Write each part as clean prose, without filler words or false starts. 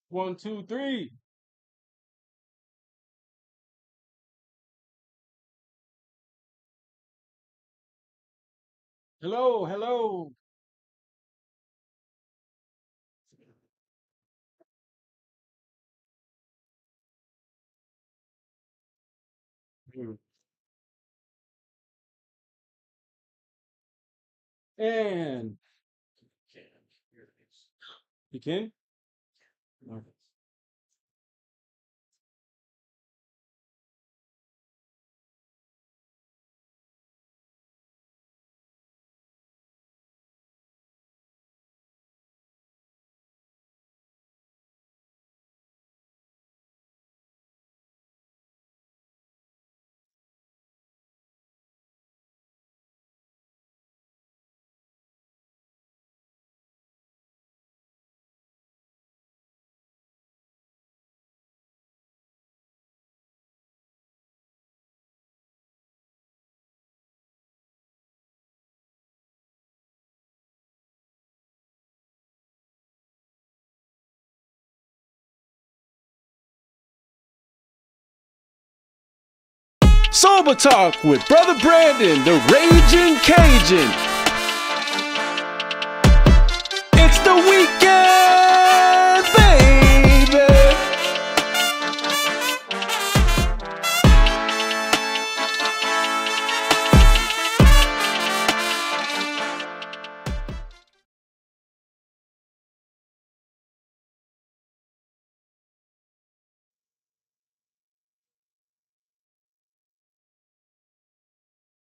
One, two, three. Hello, hello. Mm. And you can? Okay. Sober Talk with Brother Brandon, the Raging Cajun. It's the weekend, baby.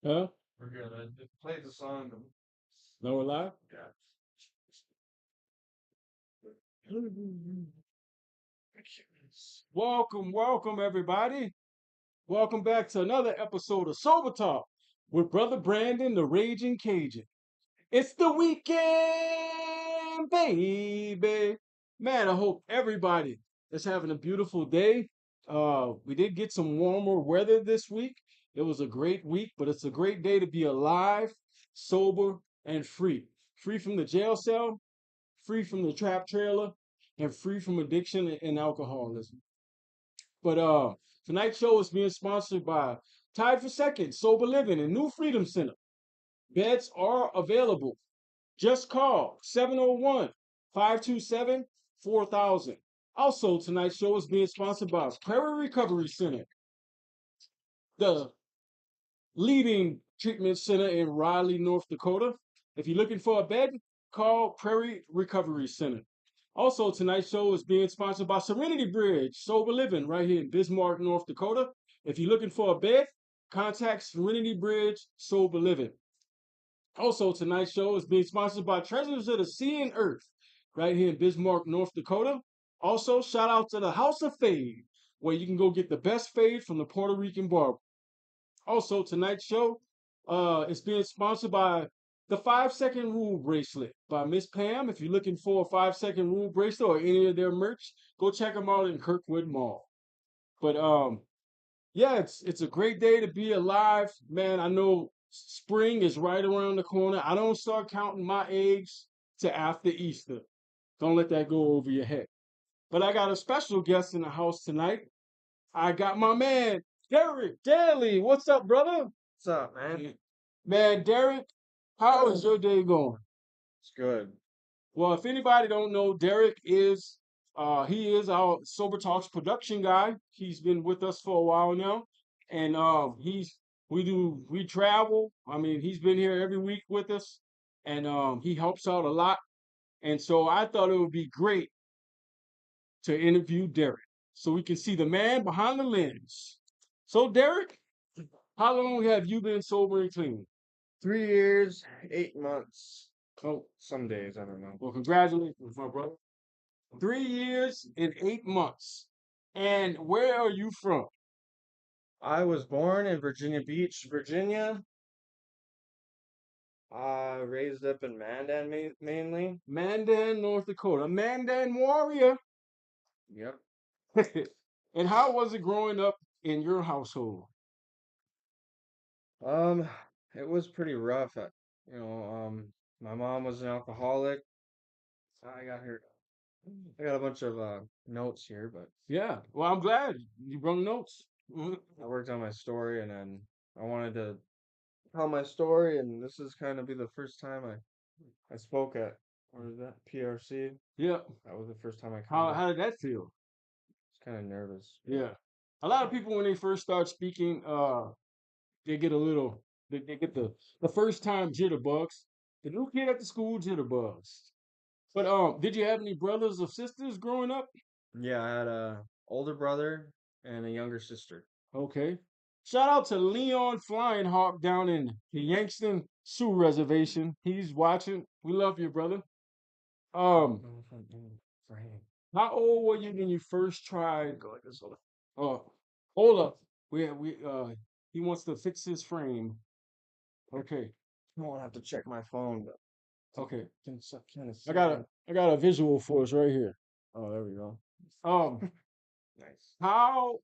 Huh? We're good. I just played the song. No, we're live? Yeah. Welcome, welcome, everybody. Welcome back to another episode of Sober Talk with Brother Brandon, the Raging Cajun. It's the weekend, baby. Man, I hope everybody is having a beautiful day. We did get some warmer weather this week. It was a great week, but it's a great day to be alive, sober, and free. Free from the jail cell, free from the trap trailer, and free from addiction and alcoholism. But tonight's show is being sponsored by Tied for Second, Sober Living, and New Freedom Center. Beds are available. Just call 701 527 4000. Also, tonight's show is being sponsored by Prairie Recovery Center, the leading treatment center in Raleigh, North Dakota. If you're looking for a bed, call Prairie Recovery Center. Also, tonight's show is being sponsored by Serenity Bridge Sober Living right here in Bismarck, North Dakota. If you're looking for a bed, contact Serenity Bridge Sober Living. Also, tonight's show is being sponsored by Treasures of the Sea and Earth right here in Bismarck, North Dakota. Also, shout out to the House of Fade, where you can go get the best fade from the Puerto Rican barber. Also, tonight's show is being sponsored by the 5 Second Rule Bracelet by Miss Pam. If you're looking for a 5 Second Rule bracelet or any of their merch, go check them out in Kirkwood Mall. But yeah, it's a great day to be alive, man. I know spring is right around the corner. I don't start counting my eggs to after Easter. Don't let that go over your head. But I got a special guest in the house tonight. I got my man, Derek Daly. What's up, brother? What's up, man? Man, Derek, how is your day going? It's good. Well, if anybody don't know, Derek is he is our Sober Talks production guy. He's been with us for a while now, and we travel. I mean, he's been here every week with us, and he helps out a lot. And so I thought it would be great to interview Derek so we can see the man behind the lens. So, Derek, how long have you been sober and clean? 3 years, 8 months. Oh, Some days, I don't know. well, congratulations, my brother. 3 years and 8 months. And where are you from? I was born in Virginia Beach, Virginia. Raised up in Mandan mainly. Mandan, North Dakota. Mandan warrior. Yep. And how was it growing up in your household? Um, it was pretty rough. My mom was an alcoholic. I got her. I got a bunch of notes here, but Yeah. Well, I'm glad you brought notes. Mhm. I worked on my story and then I wanted to tell my story, and this is kind of be the first time I spoke at, what is that, PRC. Yeah. That was the first time I kind How of how did that feel? was kind of nervous, but Yeah. A lot of people when they first start speaking, they get a little they get the first time jitterbugs. The new kid at the school jitterbugs. But did you have any brothers or sisters growing up? yeah, I had a older brother and a younger sister. Okay. Shout out to Leon Flying Hawk down in the Yankston Sioux Reservation. He's watching. We love you, brother. I don't Um, know if I'm in frame. how old were you when you first tried? Go like this. Hold up. We he wants to fix his frame. Okay. I won't have to check my phone, but Okay. can kind of I see got me. a visual for us right here. Oh, there we go. Um, Nice. how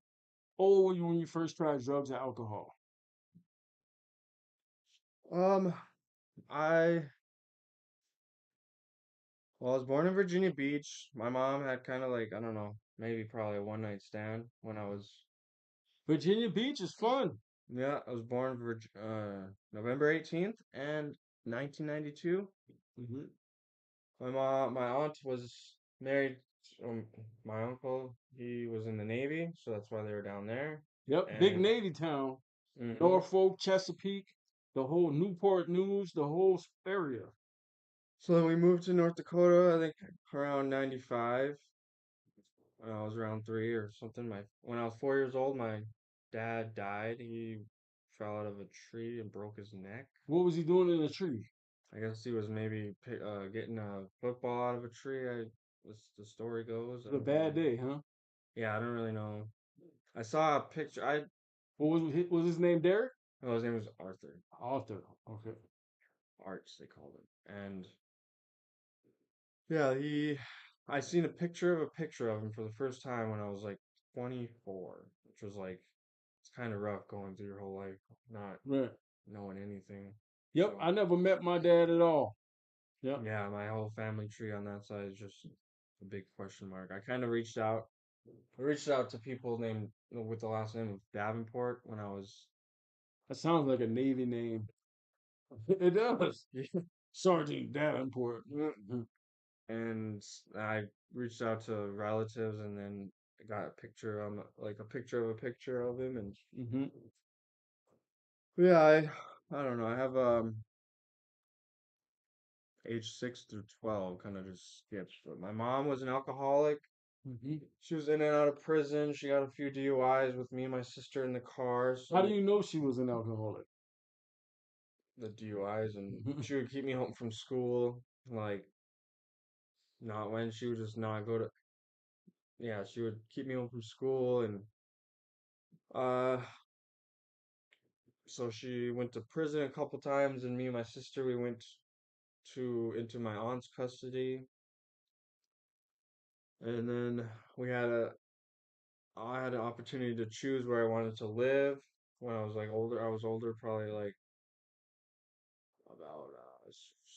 old were you when you first tried drugs and alcohol? Um, I Well, I was born in Virginia Beach. My mom had kind of like, I don't know, maybe probably a one night stand when I was, Virginia Beach is fun. yeah, I was born November 18th and 1992. Hmm. My aunt was married, my uncle, he was in the Navy, so that's why they were down there. Yep, big And, Navy town. hmm Norfolk, Chesapeake, the whole Newport News, the whole area. So then we moved to North Dakota, I think around 95. When I was around three or something. When I was 4 years old, my dad died. He fell out of a tree and broke his neck. What was he doing in the tree? I guess he was maybe getting a football out of a tree. The story goes. It I was a don't really. bad day, huh? Yeah, I don't really know. I saw a picture. Was his name Derek? Oh, his name was Arthur. Arthur. Okay. Arts, they called him. And yeah, I seen a picture of him for the first time when I was like 24, which was like, it's kind of rough going through your whole life not Right. knowing anything. Yep. So I never met my dad at all. Yep. yeah, my whole family tree on that side is just a big question mark. I kind of reached out. I reached out to people named with the last name of Davenport when I was. That sounds like a Navy name. It does. Sergeant Davenport. Mhm. And I reached out to relatives and then I got a picture like a picture of a picture of him. And Mhm. yeah, I don't know. I have age 6 through 12 kind of just skipped. But my mom was an alcoholic. Mhm. She was in and out of prison. She got a few DUIs with me and my sister in the car. How do So you know she was an alcoholic? the DUIs, and Mhm. she would keep me home from school. Like, not when she would just not go to. Yeah, she would keep me home from school, and uh, so she went to prison a couple times, and me and my sister we went to into my aunt's custody, and then we had a I had an opportunity to choose where I wanted to live when I was like older. I was older, probably like about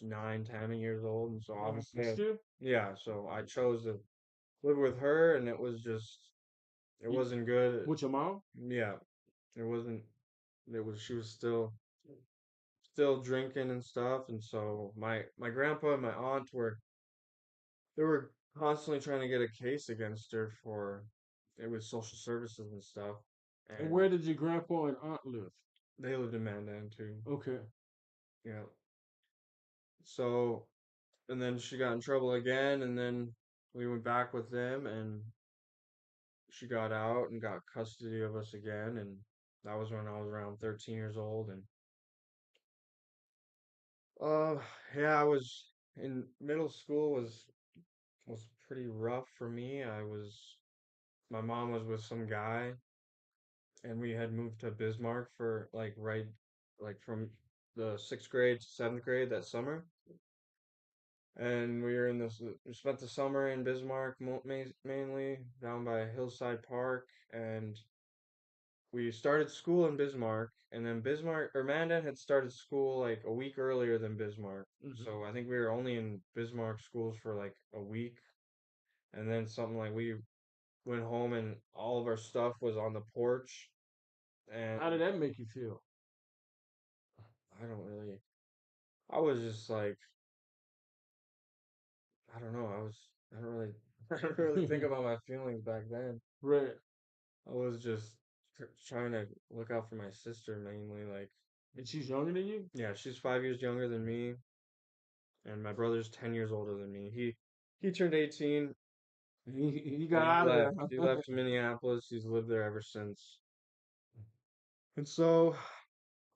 9, 10 years old, and so obviously, Sister? yeah. So I chose to live with her, and it You- wasn't good. With your mom? Yeah, it wasn't. It was she was still drinking and stuff, and so my grandpa and my aunt were constantly trying to get a case against her for it was social services and stuff, And and where did your grandpa and aunt live? they lived in Mandan too. Okay. Yeah. So and then she got in trouble again, and then we went back with them, and she got out and got custody of us again, and that was when I was around 13 years old, and uh, yeah, I was in middle school was pretty rough for me. My mom was with some guy, and we had moved to Bismarck for like from the 6th grade to 7th grade that summer. And we spent the summer in Bismarck mainly down by Hillside Park, and we started school in Bismarck, and then Bismarck or Mandan had started school like a week earlier than Bismarck. Hmm. So I think we were only in Bismarck schools for like a week, And then something like we went home and all of our stuff was on the porch. And How did that make you feel? I don't really, I was just like, I don't know. I don't really, I don't really think about my feelings back then. Right. I was just trying to look out for my sister mainly. Like, And she's younger than you? yeah, she's 5 years younger than me, and my brother's 10 years older than me. He turned 18 He and got out of there, He huh? left Minneapolis. He's lived there ever since. And so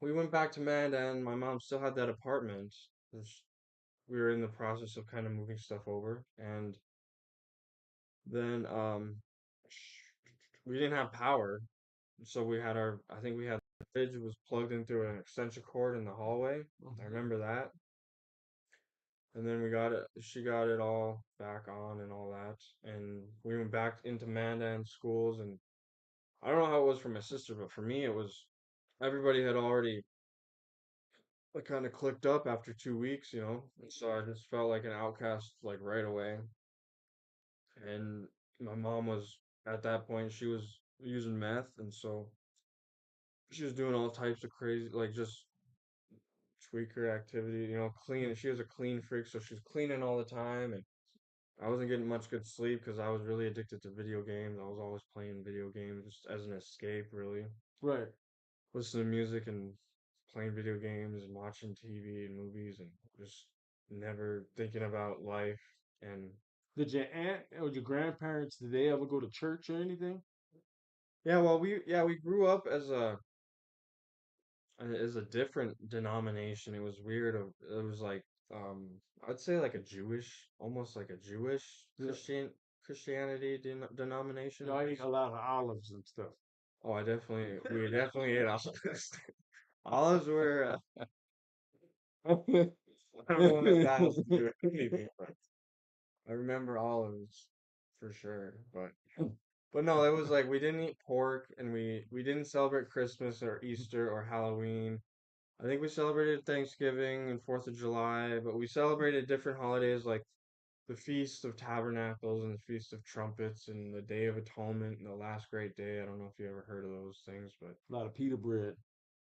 we went back to Mandan. My mom still had that apartment. which We were in the process of kind of moving stuff over, and then we didn't have power, so we had our. I think we had the fridge was plugged into an extension cord in the hallway. I Mhm. remember that. And then we got it, she got it all back on and all that. And we went back into Mandan schools. And I don't know how it was for my sister, but for me, it was everybody had already like kind of clicked up after 2 weeks, you know? And so I just felt like an outcast like right away. And my mom was at that point, she was using meth. And so she was doing all types of crazy, like just tweaker activity, you know, clean. She was a clean freak, so she's cleaning all the time. And I wasn't getting much good sleep because I was really addicted to video games. I was always playing video games just as an escape, really. Right. Listening to music and playing video games and watching TV and movies and just never thinking about life. And Did your aunt or your grandparents, did they ever go to church or anything? yeah, well, we grew up as a different denomination. It was weird. It was like um, I'd say like a Jewish, almost like a Jewish Yeah. Christianity denomination. Y'all ate a lot of olives and stuff. Oh, we definitely ate olives. Olives were, I don't know what that has to do with anything, but I remember olives for sure. But no, it was like we didn't eat pork and we didn't celebrate Christmas or Easter or Halloween. I think we celebrated Thanksgiving and 4th of July, but we celebrated different holidays like the Feast of Tabernacles and the Feast of Trumpets and the Day of Atonement and the Last Great Day. I don't know if you ever heard of those things, but A lot of pita bread.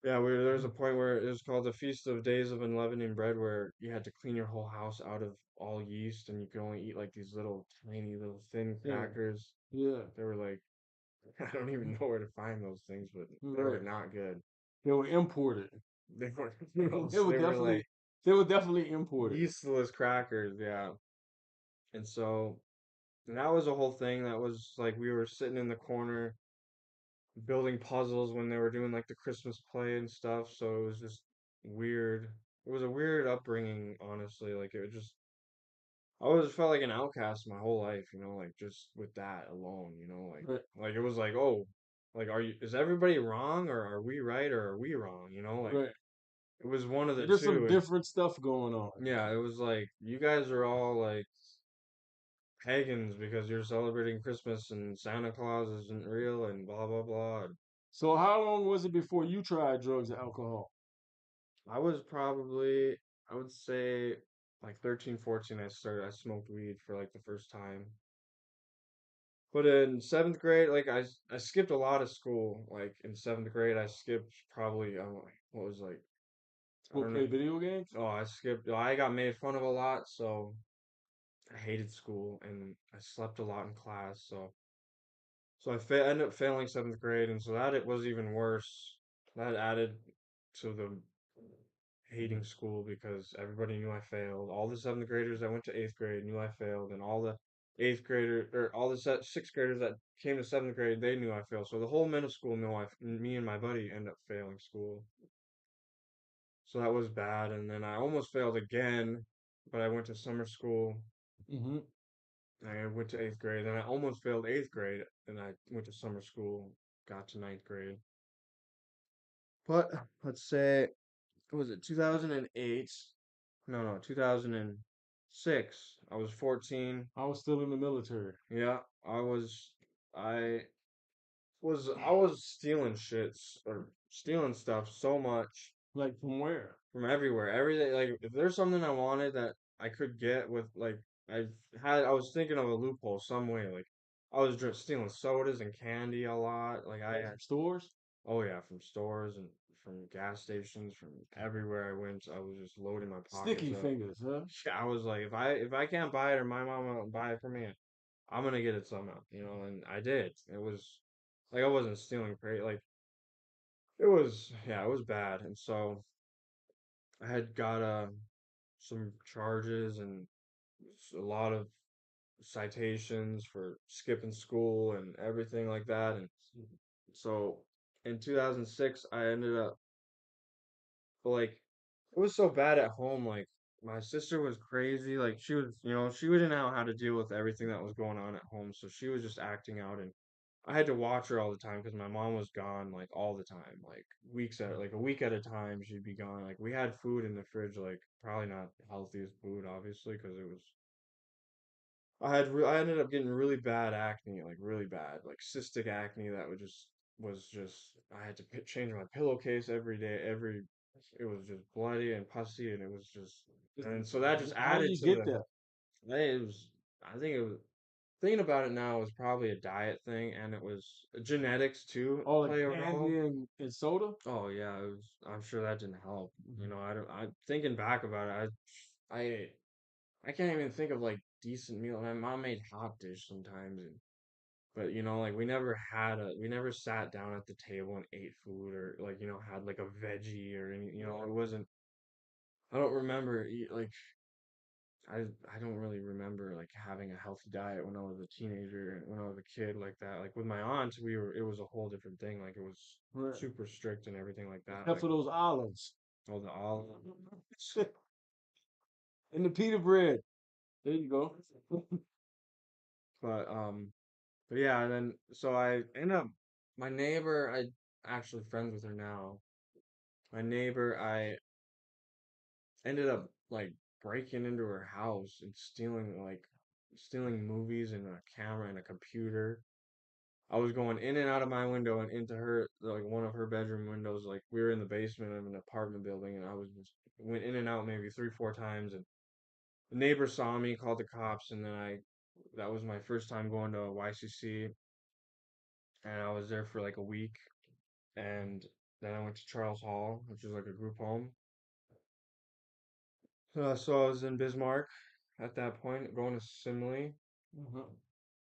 yeah, there was a point where it was called the Feast of Days of Unleavened Bread, where you had to clean your whole house out of all yeast, and you could only eat like these little tiny little thin Yeah. crackers. Yeah. They were like I don't even know where to find those things, but they were Right. not good. They were imported. They were They gross. were They were definitely like they were definitely imported. yeastless crackers, yeah. And so and that was a whole thing. That was like we were sitting in the corner building puzzles when they were doing like the Christmas play and stuff. So it was just weird. It was a weird upbringing, honestly. Like it was just, I always felt like an outcast my whole life, you know, like just with that alone, you know, Right. like it was like, oh, like is everybody wrong or are we right or are we wrong? You know, like Right. it was one of the There's some two. And different stuff going on. yeah, it was like you guys are all like pagans because you're celebrating Christmas and Santa Claus isn't real and blah blah blah. So how long was it before you tried drugs and alcohol? I was probably, I would say, like 13, 14, I smoked weed for like the first time. But in seventh grade, like I skipped a lot of school. Like in seventh grade, I skipped probably, what was like, I Go don't know. play video games? Oh, I got made fun of a lot, so I hated school and I slept a lot in class. So ended up failing seventh grade, and so that it was even worse. That added to the hating school because everybody knew I failed. All the seventh graders that went to eighth grade knew I failed, and all the all the sixth graders that came to seventh grade, they knew I failed. So the whole middle school knew me and my buddy ended up failing school. So that was bad, and then I almost failed again, but I went to summer school. Hmm. I went to eighth grade, and I almost failed eighth grade, and I went to summer school, got to ninth grade. But let's say, what was it 2008? No, 2006. I was 14. I was still in the military. Yeah, I I was stealing shits or stealing stuff so much Like from where? from everywhere. Everything, like if there's something I wanted that I could get with like I was thinking of a loophole some way. Like I was just stealing sodas and candy a lot. Like I Like had, from stores? oh yeah, from stores and from gas stations, from everywhere I went. I was just loading my pockets Sticky up. fingers, huh? Yeah, I was like, if I can't buy it or my mom won't buy it for me, I'm gonna get it somehow, and I did. It was like I wasn't stealing crazy. Like it was, yeah, it was bad. And so I had got some charges and a lot of citations for skipping school and everything like that. And so in 2006, I ended up like it was so bad at home. Like my sister was crazy. Like she didn't know how to deal with everything that was going on at home. So she was just acting out, and I had to watch her all the time because my mom was gone like all the time, like a week at a time. She'd be gone. Like we had food in the fridge, like probably not healthiest food, obviously, because it was I ended up getting really bad acne, like really bad, like cystic acne that was just I had to change my pillowcase every day. It was just bloody and pussy, and it was just and so that just How do added you to get that? it was I think it was thinking about it now, it was probably a diet thing, and it was genetics too All the play a role. candy and soda? Oh yeah, it was. I'm sure that didn't help. Mhm. I don't. I thinking back about it, I I can't even think of like decent meal. My mom made hot dish sometimes, but like we never sat down at the table and ate food or like had like a veggie or any. It wasn't. I don't remember like I don't really remember like having a healthy diet when I was a teenager, when I was a kid like that. Like with my aunt, it was a whole different thing. Like it was Right. super strict and everything like that. Except Like for those olives all the olive. and the pita bread. There you go. But but yeah, and then so I end up my neighbor, I actually friends with her now. My neighbor, I ended up like breaking into her house and stealing movies and a camera and a computer. I was going in and out of my window and into her like one of her bedroom windows. Like we were in the basement of an apartment building, and I was just went in and out maybe 3, 4 times. And the neighbor saw me, called the cops, and then I that was my first time going to a YCC, and I was there for like a week. And then I went to Charles Hall, which is like a group home. So I was in Bismarck at that point, going to Simile. Mhm.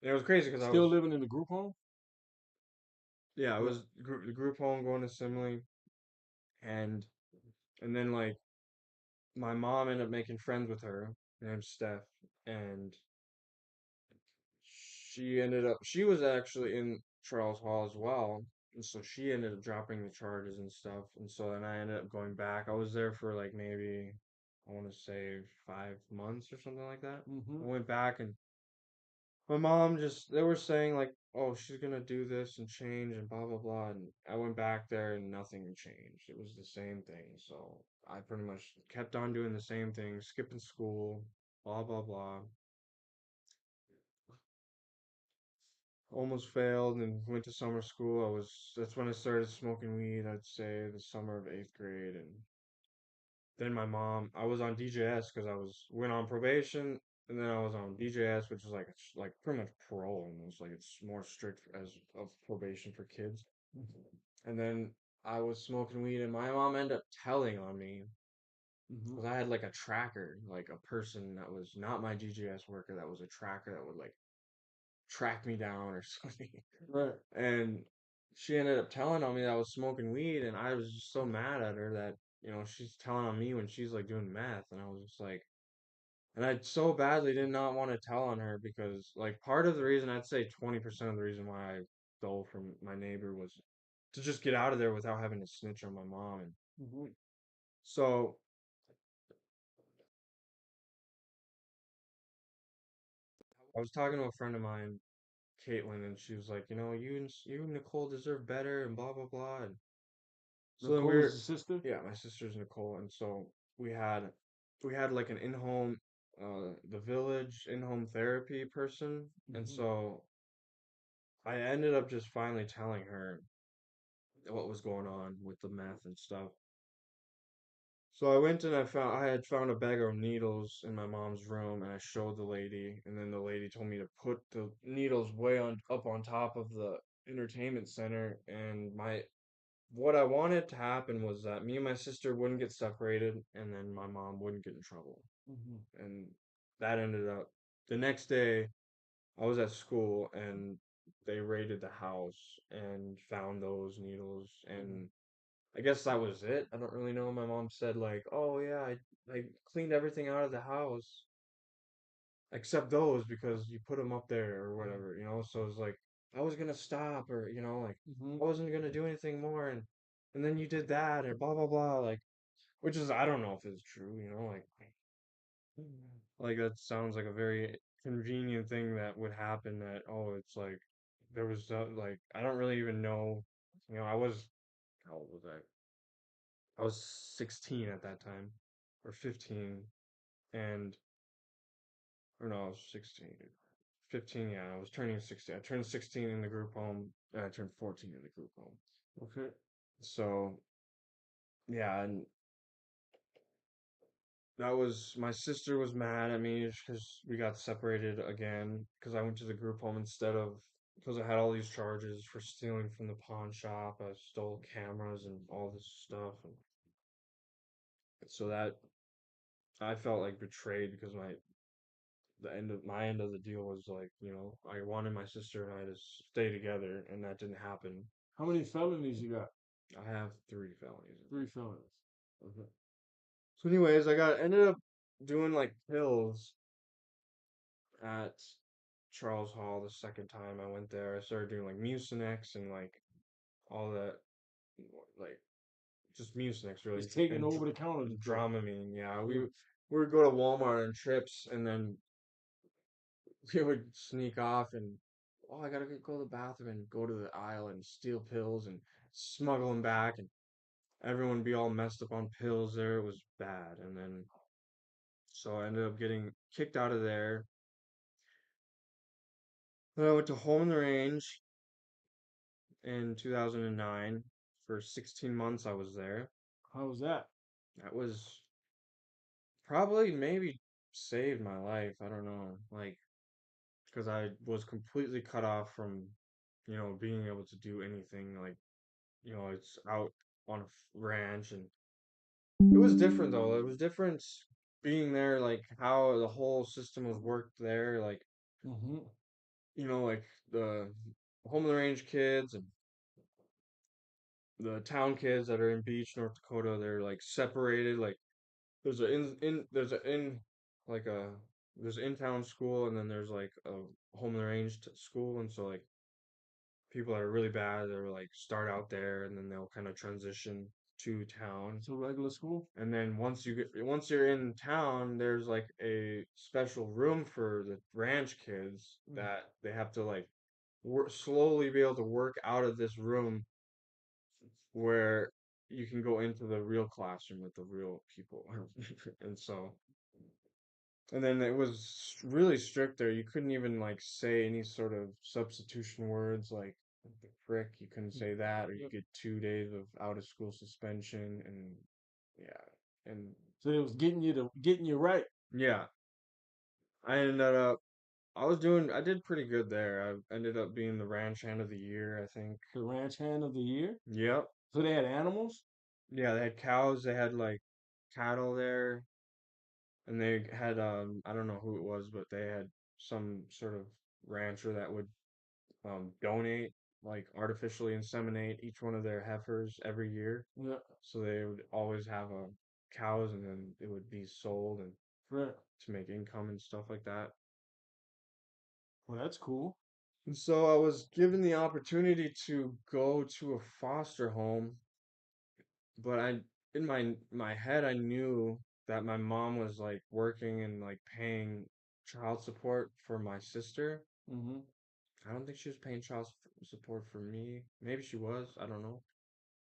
And it was crazy because I Still was, living in the group home? yeah, I Yeah. was the group home going to Simile, and then like my mom ended up making friends with her. Her name's Steph, and she was actually in Charles Hall as well. And so she ended up dropping the charges and stuff. And so then I ended up going back. I was there for like maybe, I want to say 5 months or something like that. Hmm. I went back, and my mom just, they were saying like, oh, she's gonna do this and change and blah, blah, blah. And I went back there and nothing changed. It was the same thing. So I pretty much kept on doing the same thing, skipping school, blah, blah, blah. Almost failed and went to summer school. That's when I started smoking weed, I'd say the summer of 8th grade. And then I was on DJS because went on probation, and then I was on DJS, which is like, it's like pretty much parole almost. Like it's more strict as of probation for kids. And then I was smoking weed, and my mom ended up telling on me Hmm. because I had like a tracker, like a person that was not my DJS worker, that was a tracker that would like track me down or something. Right. And she ended up telling on me that I was smoking weed, and I was just so mad at her that, she's telling on me when she's like doing meth. And I was just like, and I so badly did not want to tell on her because, like, part of the reason, I'd say 20% of the reason why I stole from my neighbor was to just get out of there without having to snitch on my mom. And Hmm. so I was talking to a friend of mine, Caitlin, and she was like, you and Nicole deserve better and blah, blah, blah. And so then Nicole's the sister? yeah, my sister's Nicole, and so we had like an in-home, the village in-home therapy person, and Hmm. so I ended up just finally telling her what was going on with the meth and stuff. So I went and I had found a bag of needles in my mom's room, and I showed the lady, and then the lady told me to put the needles way on up on top of the entertainment center, and my what I wanted to happen was that me and my sister wouldn't get separated, and then my mom wouldn't get in trouble. Mm-hmm. And that ended up the next day I was at school, and they raided the house and found those needles, and I guess that was it. I don't really know. My mom said like, "Oh yeah, I cleaned everything out of the house except those because you put them up there or whatever, you know." So it's like I was gonna stop, or like Mm-hmm. I wasn't gonna do anything more, and then you did that or blah blah blah, like, which is, I don't know if it's true, like that sounds like a very convenient thing that would happen, that, oh, it's like there was like, I don't really even know, I was, how old was I was 16 at that time, or 15, and, or no, I was 16, 15, yeah, I was turning 16. I turned 16 in the group home, and I turned 14 in the group home. Okay. So, yeah, and that was, my sister was mad at me because we got separated again because I went to the group home instead of, because I had all these charges for stealing from the pawn shop. I stole cameras and all this stuff, and so that I felt like betrayed because my end of the deal was like, I wanted my sister and I to stay together, and that didn't happen. How many felonies you got? I have 3 felonies. 3 felonies. Okay. So, anyways, I got ended up doing like pills at Charles Hall the second time I went there. I started doing like Mucinex and like all that, like just Mucinex really, Just taking and over the counter drug. Dramamine. Yeah, Yeah. we would go to Walmart on trips, and then we would sneak off and, oh, I gotta go to the bathroom, and go to the aisle and steal pills and smuggle them back, and everyone would be all messed up on pills there. It was bad, and then so I ended up getting kicked out of there. Then I went to Home on the Range in 2009. For 16 months I was there. How was that? That was probably, maybe, saved my life. I don't know. Like, because I was completely cut off from, being able to do anything. Like, it's out on a ranch, and it was different though. It was different being there, like how the whole system was worked there. Like, Mm-hmm. like the Home on the Range kids and the town kids that are in Beach, North Dakota, they're like separated. Like, there's a in there's a in like a there's in town school, and then there's like a home arranged school, and so like people that are really bad, they're like start out there, and then they'll kind of transition to town. So regular school? And then once you're in town, there's like a special room for the ranch kids Mm. that they have to like slowly be able to work out of this room, where you can go into the real classroom with the real people. And so, and then it was really strict there. You couldn't even like say any sort of substitution words like the frick. You couldn't say that, or you Yep. get 2 days of out of school suspension. And yeah, and So it was getting you right. yeah, I ended up. I did pretty good there. I ended up being the ranch hand of the year, I think. The ranch hand of the year. Yep. So they had animals. Yeah, they had cows. They had like cattle there, and they had, I don't know who it was, but they had some sort of rancher that would donate, like artificially inseminate each one of their heifers every year. Yeah. So they would always have cows, and then it would be sold and Right. to make income and stuff like that. Well, that's cool. And so I was given the opportunity to go to a foster home, but in my head, I knew that my mom was like working and like paying child support for my sister. Mm-hmm. I don't think she was paying support for me. Maybe she was. I don't know,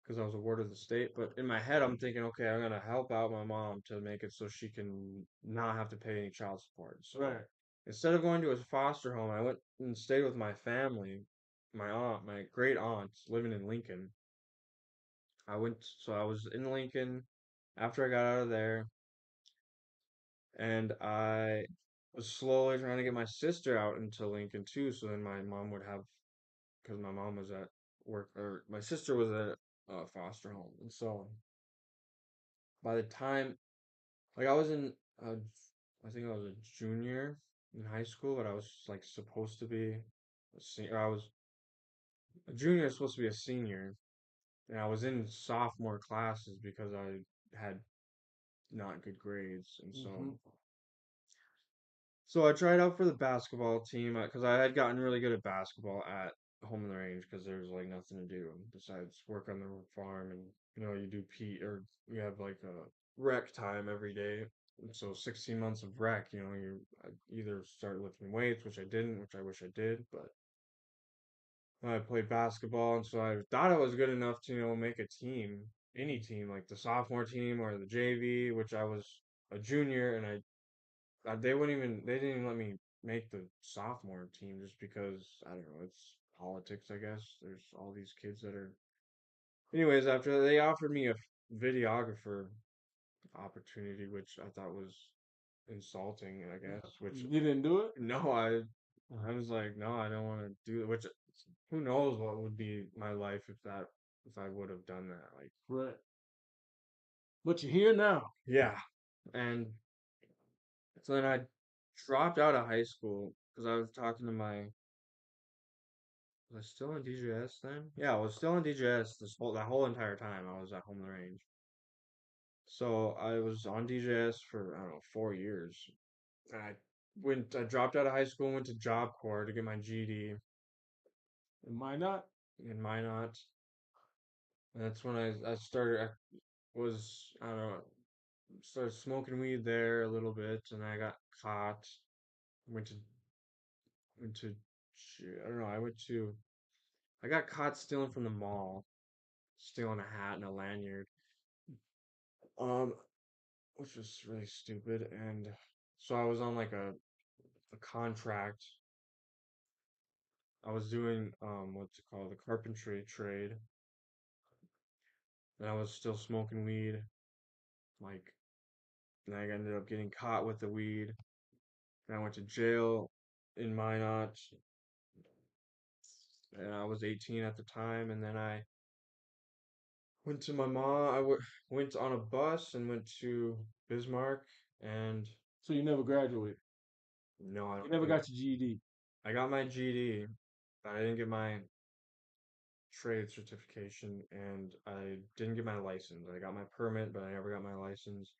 because I was a ward of the state. But in my head, I'm thinking, okay, I'm gonna help out my mom to make it so she can not have to pay any child support. So Right. instead of going to a foster home, I went and stayed with my family. My great aunt living in Lincoln. So I was in Lincoln. after I got out of there, and I was slowly trying to get my sister out into Lincoln too, so then my mom would have, because my mom was at work, or my sister was at a foster home, and so by the time, like I was in, uh, I think I was a junior in high school, but I was like supposed to be a senior. I was a junior, supposed to be a senior, and I was in sophomore classes because I had not good grades, and so Hmm. I tried out for the basketball team because I had gotten really good at basketball at home on the range because there was like nothing to do besides work on the farm, and you do or you have like a rec time every day. And so 16 months of rec, you either start lifting weights, which I didn't, which I wish I did, but I played basketball, and so I thought I was good enough to make a team, any team, like the sophomore team or the JV, which I was a junior, and they didn't even let me make the sophomore team just because I don't know, it's politics, I guess. There's all these kids that are. Anyways, after they offered me a videographer opportunity, which I thought was insulting, I guess. Which You didn't do it? no, I was like, no, I don't want to do it. Which who knows what would be my life if I would have done that. Like Right. But you're here now. yeah, and so then I dropped out of high school because I was talking to my. Was I still in DJS then? Yeah, I was still in DJS that whole entire time I was at home on the range. So I was on DJS for I don't know 4 years. And I dropped out of high school and went to Job Corps to get my GED It might not. in Minot. And that's when I started. I was I don't know started smoking weed there a little bit, and I got caught. Went to went to I don't know. I got caught stealing from the mall, stealing a hat and a lanyard. Um, which was really stupid. And so I was on like a contract. I was doing what's it called, the carpentry trade, and I was still smoking weed. Like, and I ended up getting caught with the weed, and I went to jail in Minot, and I was 18 at the time. And then I went to my mom. Went on a bus and went to Bismarck, and So you never graduated. no, I You don't never think got your GED. I got my GD, but I didn't get my trade certification, and I didn't get my license. I got my permit, but I never got my license.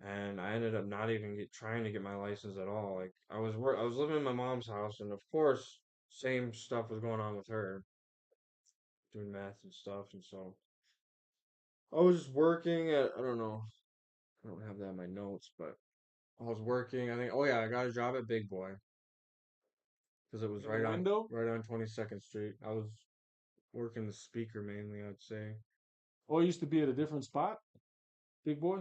And I ended up not even trying to get my license at all. Like I was living in my mom's house, and of course, same stuff was going on with her, doing math and stuff. And so I was just working at I don't know, I don't have that in my notes, but I was working. I think, oh yeah, I got a job at Big Boy because it was In the window? right on 22nd Street. I was working the speaker mainly, I'd say. Or it used to be at a different spot, big boy?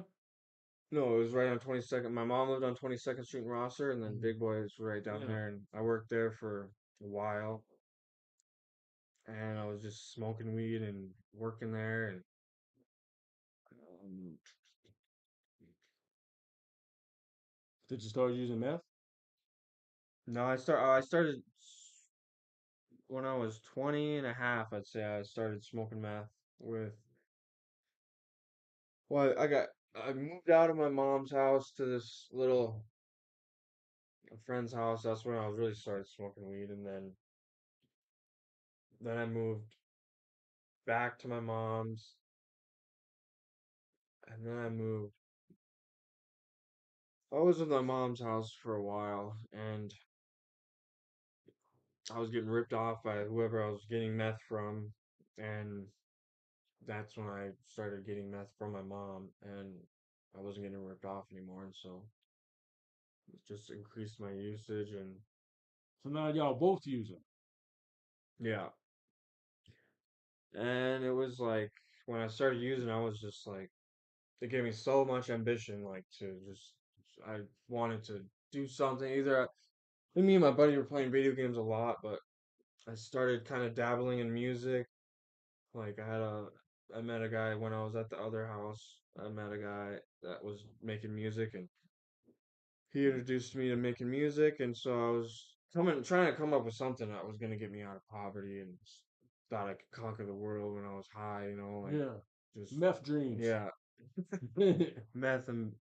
No, it was right on 22nd. My mom lived on 22nd Street in Rosser, and then Mhm. Big Boy is right down Yeah. there. And I worked there for a while, and I was just smoking weed and working there. And um, Did you start using meth? no, I started when I was 20 and a half, I'd say I started smoking meth with. Well, I moved out of my mom's house to this little a friend's house. That's when I was really started smoking weed, and then I moved back to my mom's, and then I moved. I was in my mom's house for a while, and I was getting ripped off by whoever I was getting meth from, and that's when I started getting meth from my mom, and I wasn't getting ripped off anymore, and so it just increased my usage, and So now y'all both using. yeah, and it was like when I started using, I was just like it gave me so much ambition, like to just I wanted to do something. Me and my buddy were playing video games a lot, but I started kind of dabbling in music. Like I had I met a guy when I was at the other house. I met a guy that was making music, and he introduced me to making music, and so I was trying to come up with something that was gonna get me out of poverty, and thought I could conquer the world when I was high, like Yeah. just Meth dreams. yeah, meth and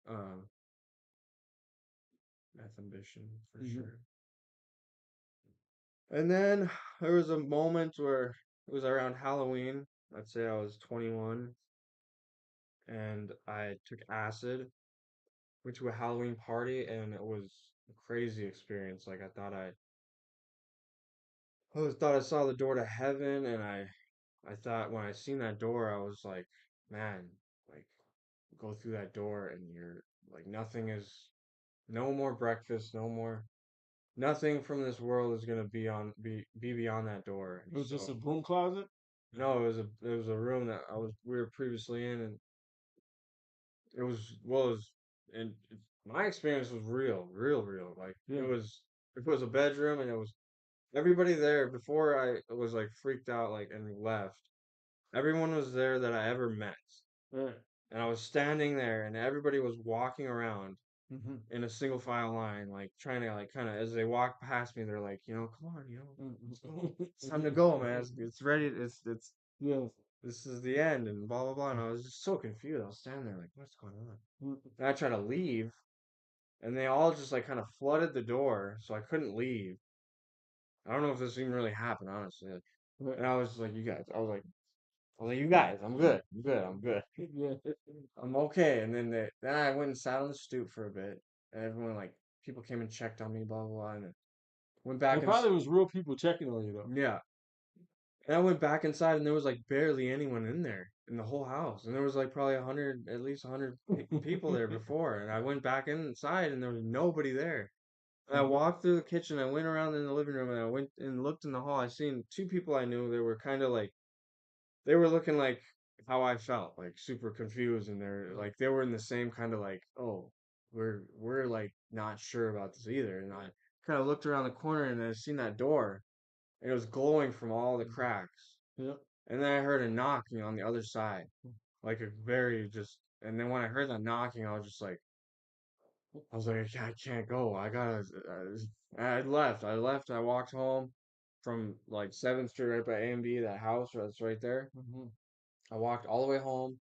meth ambition for Mhm. sure. And then there was a moment where it was around Halloween. I'd say I was 21, and I took acid, went to a Halloween party, and it was a crazy experience. Like I always thought I saw the door to heaven, and I thought when I seen that door, I was like, man, like go through that door, and you're like nothing is, no more breakfast, no more, nothing from this world is gonna be beyond that door. And It was just so a broom closet. no, it was a room that we were previously in, and it was well, it was, and my experience was real. Like Yeah. it was a bedroom, and it was everybody there before I was like freaked out like and left. Everyone was there that I ever met, Right. and I was standing there, and everybody was walking around Mm-hmm. in a single file line, like trying to like kind of as they walk past me, they're like, come on, let's go. It's time to go, man. It's ready. It's Yes. this is the end and blah blah blah. And I was just so confused. I was standing there like, what's going on? And I tried to leave, and they all just like kind of flooded the door, so I couldn't leave. I don't know if this even really happened, honestly. Right. And I was like, you guys. I was like, you guys, I'm good. I'm good. Yeah. I'm okay. And then I went and sat on the stoop for a bit, and everyone like people came and checked on me, blah blah blah, and then went back It and probably was real people checking on you though. yeah. And I went back inside, and there was like barely anyone in there in the whole house, and there was like probably 100, at least 100 people there before. And I went back inside, and there was nobody there. And I walked through the kitchen, I went around in the living room, and I went and looked in the hall. I seen two people I knew. They were kind of like they were looking like how I felt, like super confused, and they're like they were in the same kind of like, oh, we're like not sure about this either. And I kind of looked around the corner, and I seen that door, and it was glowing from all the cracks. Yep. And then I heard a knocking on the other side, like a very just. And then when I heard that knocking, I was just like, I was like, I can't go. I gotta. I left. I left. I walked home from like 7th Street right by AMB, that house that's right there. Mm-hmm. I walked all the way home,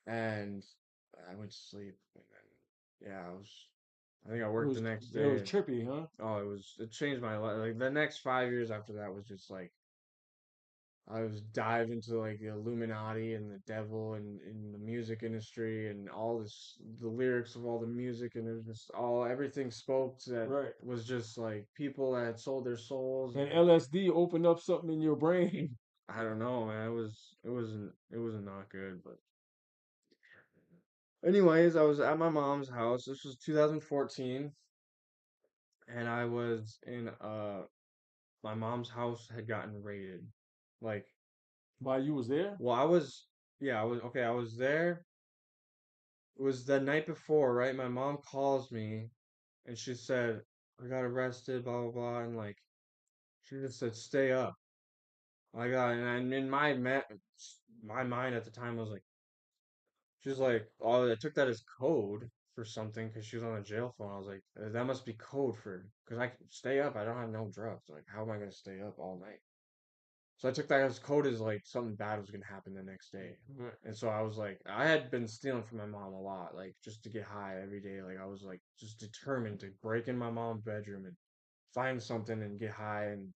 and I went to sleep. And then, yeah, I think I It worked was the next it was day. trippy, huh? Oh, it changed my life. Like the next 5 years after that was just like, I was dive into like the Illuminati and the devil and in the music industry and all this, the lyrics of all the music, and it was just everything spoke to that Right. was just like people that had sold their souls. And LSD opened up something in your brain. I don't know, man. It wasn't not good, but anyways, I was at my mom's house. This was 2014, and I was in my mom's house had gotten raided. Like, While you was there? well, yeah, I was okay. I was there. It was the night before, right? My mom calls me, and she said, I got arrested, blah blah blah, and like she just said, stay up. And in my mind at the time was like, she's like, oh, I took that as code for something because she was on a jail phone. I was like, that must be code for because I can stay up. I don't have no drugs. Like, how am I gonna stay up all night? So I took that as code as like something bad was gonna happen the next day. Right. And so I was like, I had been stealing from my mom a lot, like just to get high every day. Like I was like just determined to break in my mom's bedroom and find something and get high. And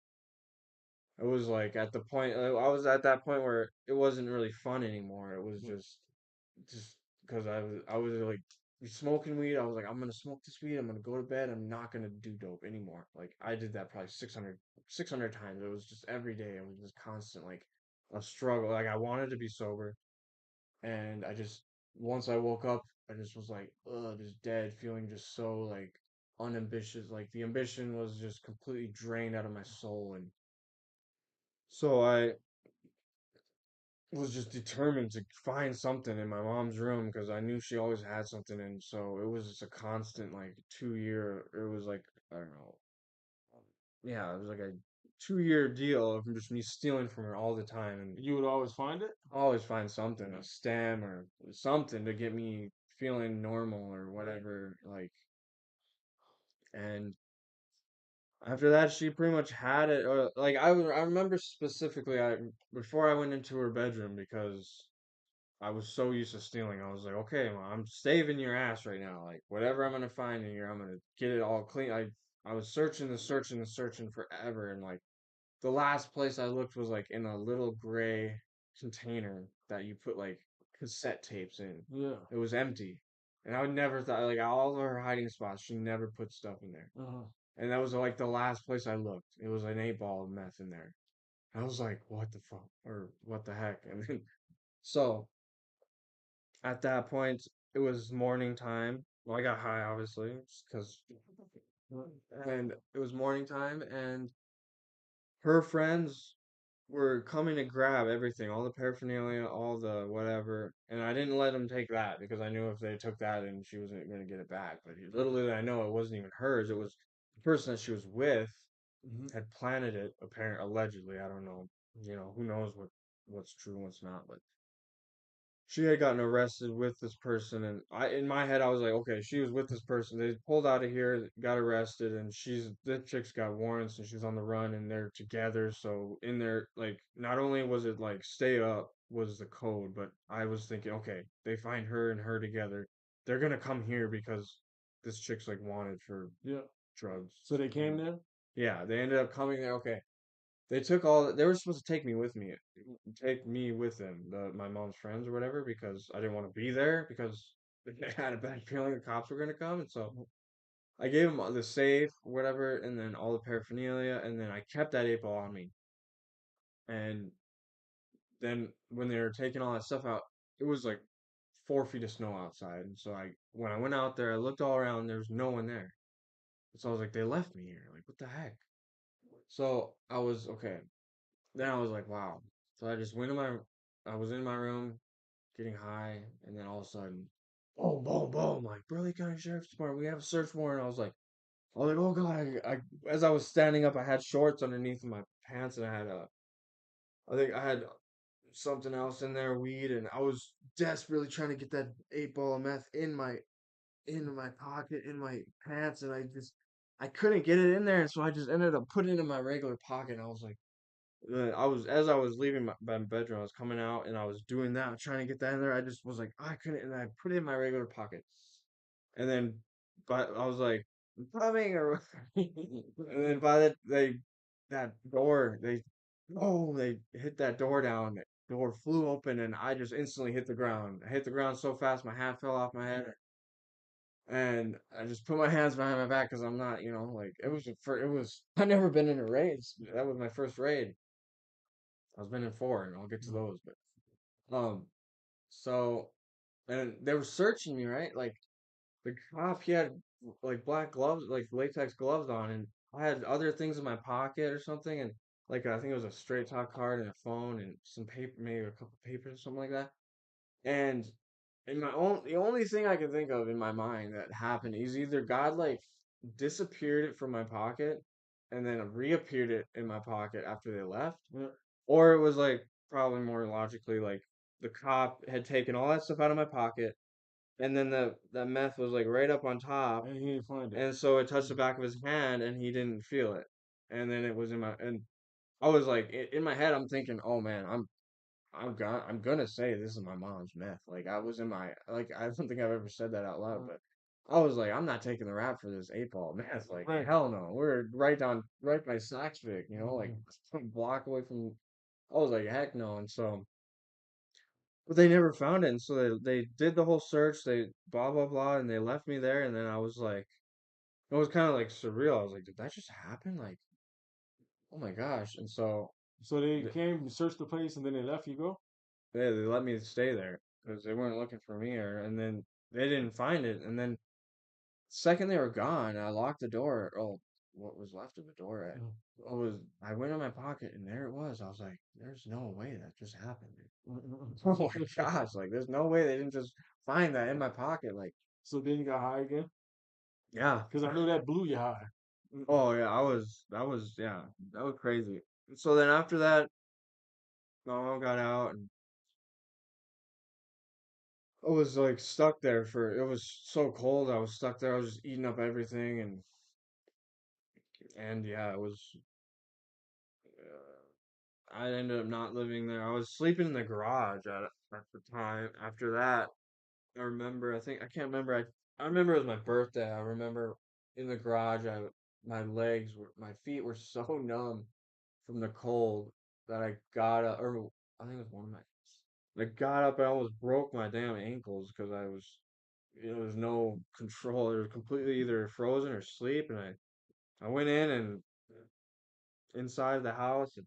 it was like at the point, I was at that point where it wasn't really fun anymore. It was just because I was like smoking weed. I was like, I'm gonna smoke this weed. I'm gonna go to bed. I'm not gonna do dope anymore. Like I did that probably 600 times. It was just every day. It was just constant like a struggle. Like I wanted to be sober, and I just once I woke up, I just was like, ugh, just dead, feeling just so like unambitious. Like the ambition was just completely drained out of my soul, and so I was just determined to find something in my mom's room because I knew she always had something, and so it was just a constant like 2 year. It was like I don't know, yeah, it was like a 2-year deal of just me stealing from her all the time, and You would always find it? always find something, a stem or something to get me feeling normal or whatever. Like, and after that, she pretty much had it. Or like I remember specifically, I before I went into her bedroom because I was so used to stealing. I was like, okay, Mom, I'm saving your ass right now. Like whatever I'm gonna find in here, I'm gonna get it all clean. I was searching and searching and searching forever, and like the last place I looked was like in a little gray container that you put like cassette tapes in. Yeah. It was empty. And I would never thought like all of her hiding spots, she never put stuff in there. Uh-huh. And that was like the last place I looked. It was an 8 ball of meth in there. I was like, what the fuck? Or what the heck? And then so at that point it was morning time. Well, I got high obviously, because and it was morning time and her friends were coming to grab everything, all the paraphernalia, all the whatever, and I didn't let them take that because I knew if they took that and she wasn't going to get it back. But little did I know it wasn't even hers. It was the person that she was with Hmm. had planted it, apparent allegedly. I don't know. Who knows what's true and what's not. But she had gotten arrested with this person, and in my head I was like, okay, she was with this person. They pulled out of here, got arrested, and that chick's got warrants and she's on the run and they're together. So in there, like, not only was it like stay up was the code, but I was thinking, okay, they find her and her together, they're gonna come here because this chick's like wanted for Yeah. drugs. So they came there? Yeah, they ended up coming there. Okay, they were supposed to take me with them, my mom's friends or whatever, because I didn't want to be there because I had a bad feeling the cops were gonna come, and so I gave them the safe, whatever, and then all the paraphernalia, and then I kept that 8 ball on me. And then when they were taking all that stuff out, it was like 4 feet of snow outside, and so when I went out there, I looked all around, there was no one there. So I was like, they left me here, like what the heck? So I was okay. Then I was like, wow. So I was in my room getting high, and then all of a sudden, boom, boom, boom, like Burley County Sheriff's Department, we have a search warrant. I was like, oh god. As I was standing up, I had shorts underneath my pants, and I think I had something else in there, weed, and I was desperately trying to get that 8 ball of meth in my pocket, in my pants, and I couldn't get it in there, and so I just ended up putting it in my regular pocket. And I was like. As I was leaving my bedroom, I was coming out and I was doing that, trying to get that in there. I just was like, I couldn't, and I put it in my regular pocket. And then, but I was like, "I'm coming," or and then by that door, they hit that door down. The door flew open, and I just instantly hit the ground. I hit the ground so fast, my hat fell off my head, and I just put my hands behind my back because I'm not, like it was. I've never been in a raid. That was my first raid. I've been in four, and I'll get to those. But so and they were searching me, right? Like the cop, he had like black gloves, like latex gloves on, and I had other things in my pocket or something, and like I think it was a straight talk card and a phone and some paper, maybe a couple papers or something like that. And the only thing I can think of in my mind that happened is either God like disappeared it from my pocket and then reappeared it in my pocket after they left, Yeah. or it was like probably more logically like the cop had taken all that stuff out of my pocket and then the meth was like right up on top, And he didn't find it. and so it touched the back of his hand and he didn't feel it. And then it was and I was like in my head I'm thinking, "Oh man, I'm gonna say this is my mom's meth." Like I was in my like I don't think I've ever said that out loud, Uh, but I was like, I'm not taking the rap for this 8 ball meth. Like right. hell no. We're right by Saxvik, like Mhm. a block away from. I was like, heck no. And so, but they never found it. And so they did the whole search. They blah blah blah, and they left me there. And then I was like, it was kind of like surreal. I was like, did that just happen? Like, oh my gosh. And so. So they came, searched the place, and then they left you go? Yeah, they let me stay there because they weren't looking for me, and then they didn't find it. And then second they were gone, I locked the door. Oh, what was left of the door? Mhm. I went in my pocket and there it was. I was like, "There's no way that just happened." Mhm. Oh my gosh! Like, there's no way they didn't just find that in my pocket. Like, So then you got high again? yeah, Because I know that blew you high. Oh yeah, that was crazy. So then after that, my mom got out and I was like stuck there for it was so cold. I was stuck there. I was just eating up everything and yeah, it was I ended up not living there. I was sleeping in the garage at the time. After that, I remember, I can't remember. I remember it was my birthday. I remember in the garage, my feet were so numb from the cold that I got up, or I think it was one of my, I got up and almost broke my damn ankles because there was no control. It was completely either frozen or sleep. And I went in and inside the house and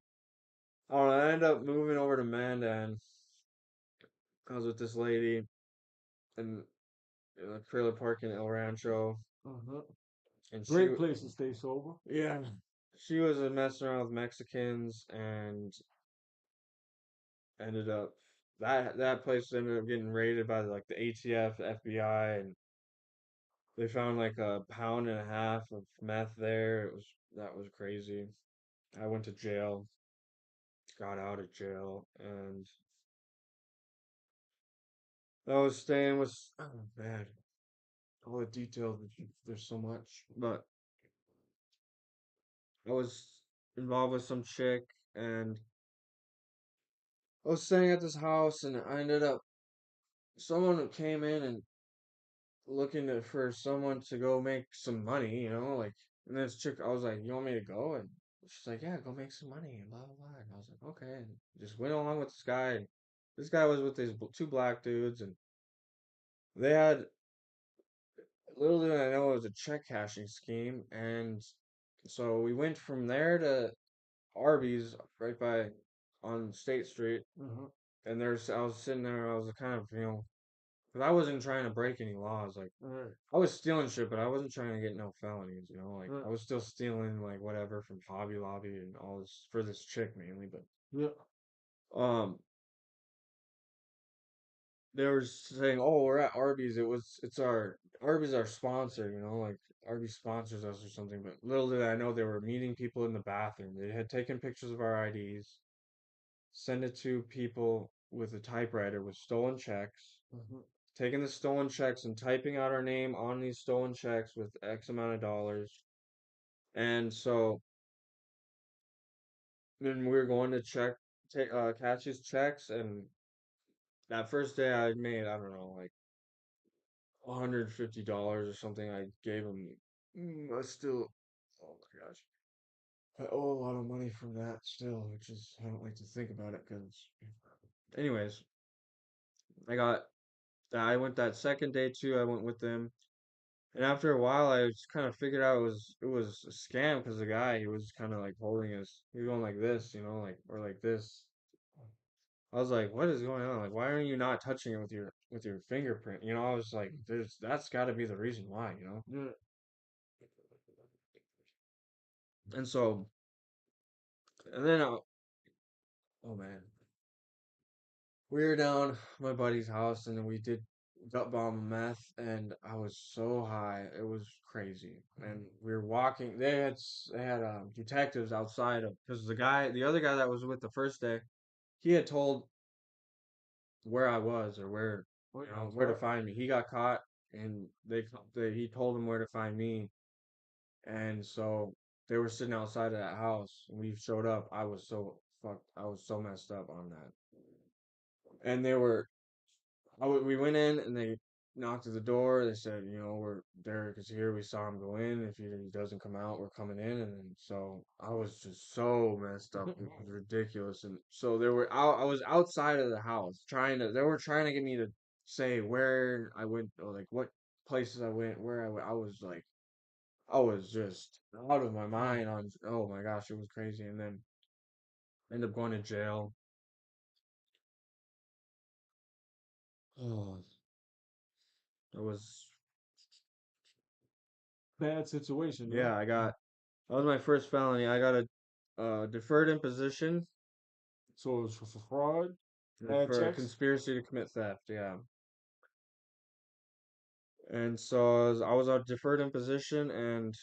I don't know, I ended up moving over to Mandan. I was with this lady in a trailer park in El Rancho, Uh-huh. and Great place to stay sober. yeah, she was messing around with Mexicans and ended up that place ended up getting raided by like the ATF, the FBI, and they found like a pound and a half of meth there. That was crazy. I went to jail, got out of jail, and I was staying with oh man, all the details. There's so much, but I was involved with some chick, and I was staying at this house, and I ended up someone came in and for someone to go make some money, like, and this chick, I was like, "You want me to go?" And she's like, "Yeah, go make some money," and blah blah blah. And I was like, "Okay," and just went along with this guy. And this guy was with these two black dudes, and they had little did I know it was a check cashing scheme, and so we went from there to Arby's right by on State Street, Uh-huh. and I was sitting there, I was kind of, because I wasn't trying to break any laws. Like, Right. I was stealing shit, but I wasn't trying to get no felonies, Like, Right. I was still stealing, like, whatever from Hobby Lobby and all this for this chick mainly. But, Yeah. um, they were saying, "Oh, we're at Arby's. It's our Arby's our sponsor, like Arby's sponsors us or something." But little did I know they were meeting people in the bathroom. They had taken pictures of our IDs, sent it to people with a typewriter with stolen checks, Uh-huh. taking the stolen checks and typing out our name on these stolen checks with X amount of dollars. And so then we were going to catch these checks. And that first day I made, I don't know, like $150 or something. I gave him, I still, oh my gosh. I owe a lot of money from that still, which is, I don't like to think about it because, anyways, I got, I went that second day too. I went with them. And after a while, I just kind of figured out it was a scam because the guy he was kind of like he was going like this, like or like this. I was like, what is going on? Like, why are you not touching it with your fingerprint? I was like, that's got to be the reason why. Yeah. And so, and then, oh man, we were down my buddy's house and then we did gut bomb meth and I was so high. It was crazy. And we were walking. They had detectives outside of because the other guy that was with the first day, he had told where I was or What where to outside? find me. He got caught and he told them where to find me. And so they were sitting outside of that house. And we showed up. I was so fucked. I was so messed up on that. And we went in and they knocked at the door. They said, Derek is here. We saw him go in. If he doesn't come out, we're coming in. And then, so I was just so messed up. It was ridiculous. And so I was outside of the house they were trying to get me to say where I went or like what places I went, where I went. I was just out of my mind oh my gosh, it was crazy. And then ended up going to jail. Oh, it was, Bad situation, yeah. yeah, that was my first felony. I got a deferred imposition So it was for fraud, bad for checks. conspiracy to commit theft. Yeah, and so I was on deferred imposition, and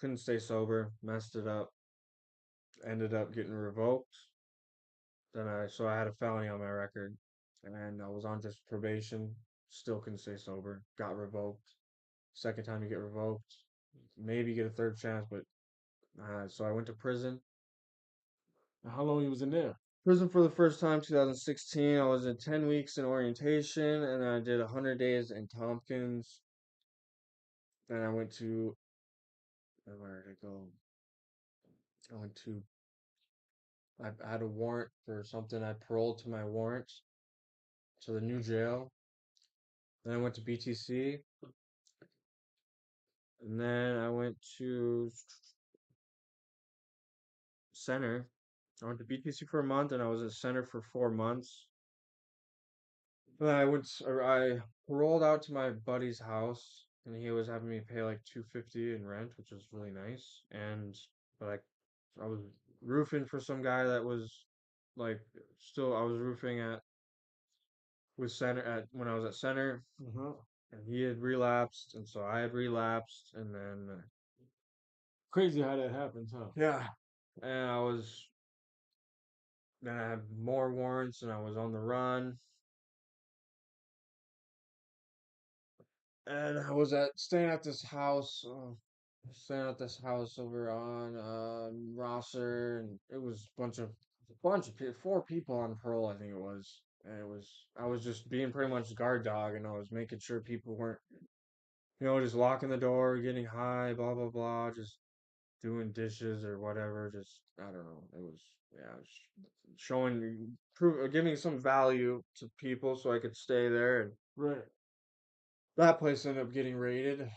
couldn't stay sober, messed it up, ended up getting revoked. So I had a felony on my record, and I was on just probation, still couldn't stay sober, got revoked. Second time you get revoked, maybe get a third chance, but so I went to prison. And how long you was in there? Prison for the first time, 2016. I was in 10 weeks in orientation, and then I did 100 days in Tompkins. Then I went to, where did I go? I went to, I had a warrant for something. I paroled to my warrant to the new jail. Then I went to BTC, and then I went to Center. I went to BTC for a month, and I was at Center for 4 months. Then I rolled out to my buddy's house, and he was having me pay like 250 in rent, which was really nice. But I was roofing for some guy that was like still I was roofing at with Center at when I was at Center, Uh-huh. and he had relapsed, and so I had relapsed, and then Crazy how that happens, huh? yeah, and then I had more warrants, and I was on the run. And I was at staying at this house, staying at this house over on Rosser, and it was a bunch of people, 4 people on parole, I think it was. And I was just being pretty much guard dog, and I was making sure people weren't, just locking the door, getting high, blah blah blah, just doing dishes or whatever. Just I don't know. It was yeah, it was giving some value to people so I could stay there, and Right. that place ended up getting raided.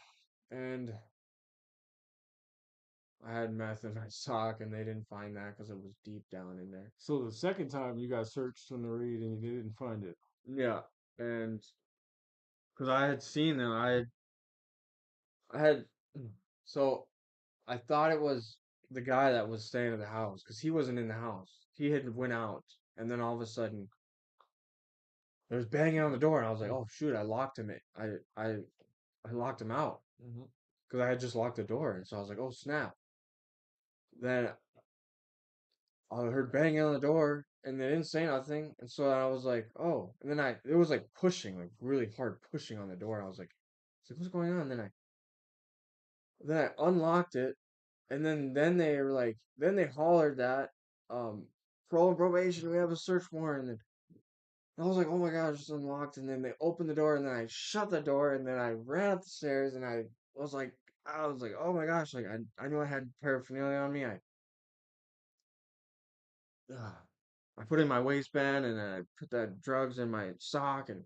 And I had meth in my sock, and they didn't find that because it was deep down in there. So the second time you got searched on the raid and you didn't find it. Yeah, and because I had seen them, I had, so I thought it was the guy that was staying at the house because he wasn't in the house. He had went out, and then all of a sudden there was banging on the door, and I was like, "Oh shoot! I locked him. I locked him out Mm-hmm. because I had just locked the door." And so I was like, "Oh snap!" Then I heard banging on the door and they didn't say nothing. And so I was like, oh. And then it was like pushing, like really hard pushing on the door. I was like, what's going on? Then I unlocked it. And then they were like, then they hollered that, parole and probation, we have a search warrant. And then I was like, oh my God, it's just unlocked. And then they opened the door and then I shut the door and then I ran up the stairs and was like, I was like, oh my gosh, like I knew I had paraphernalia on me. I put it in my waistband and then I put that drugs in my sock and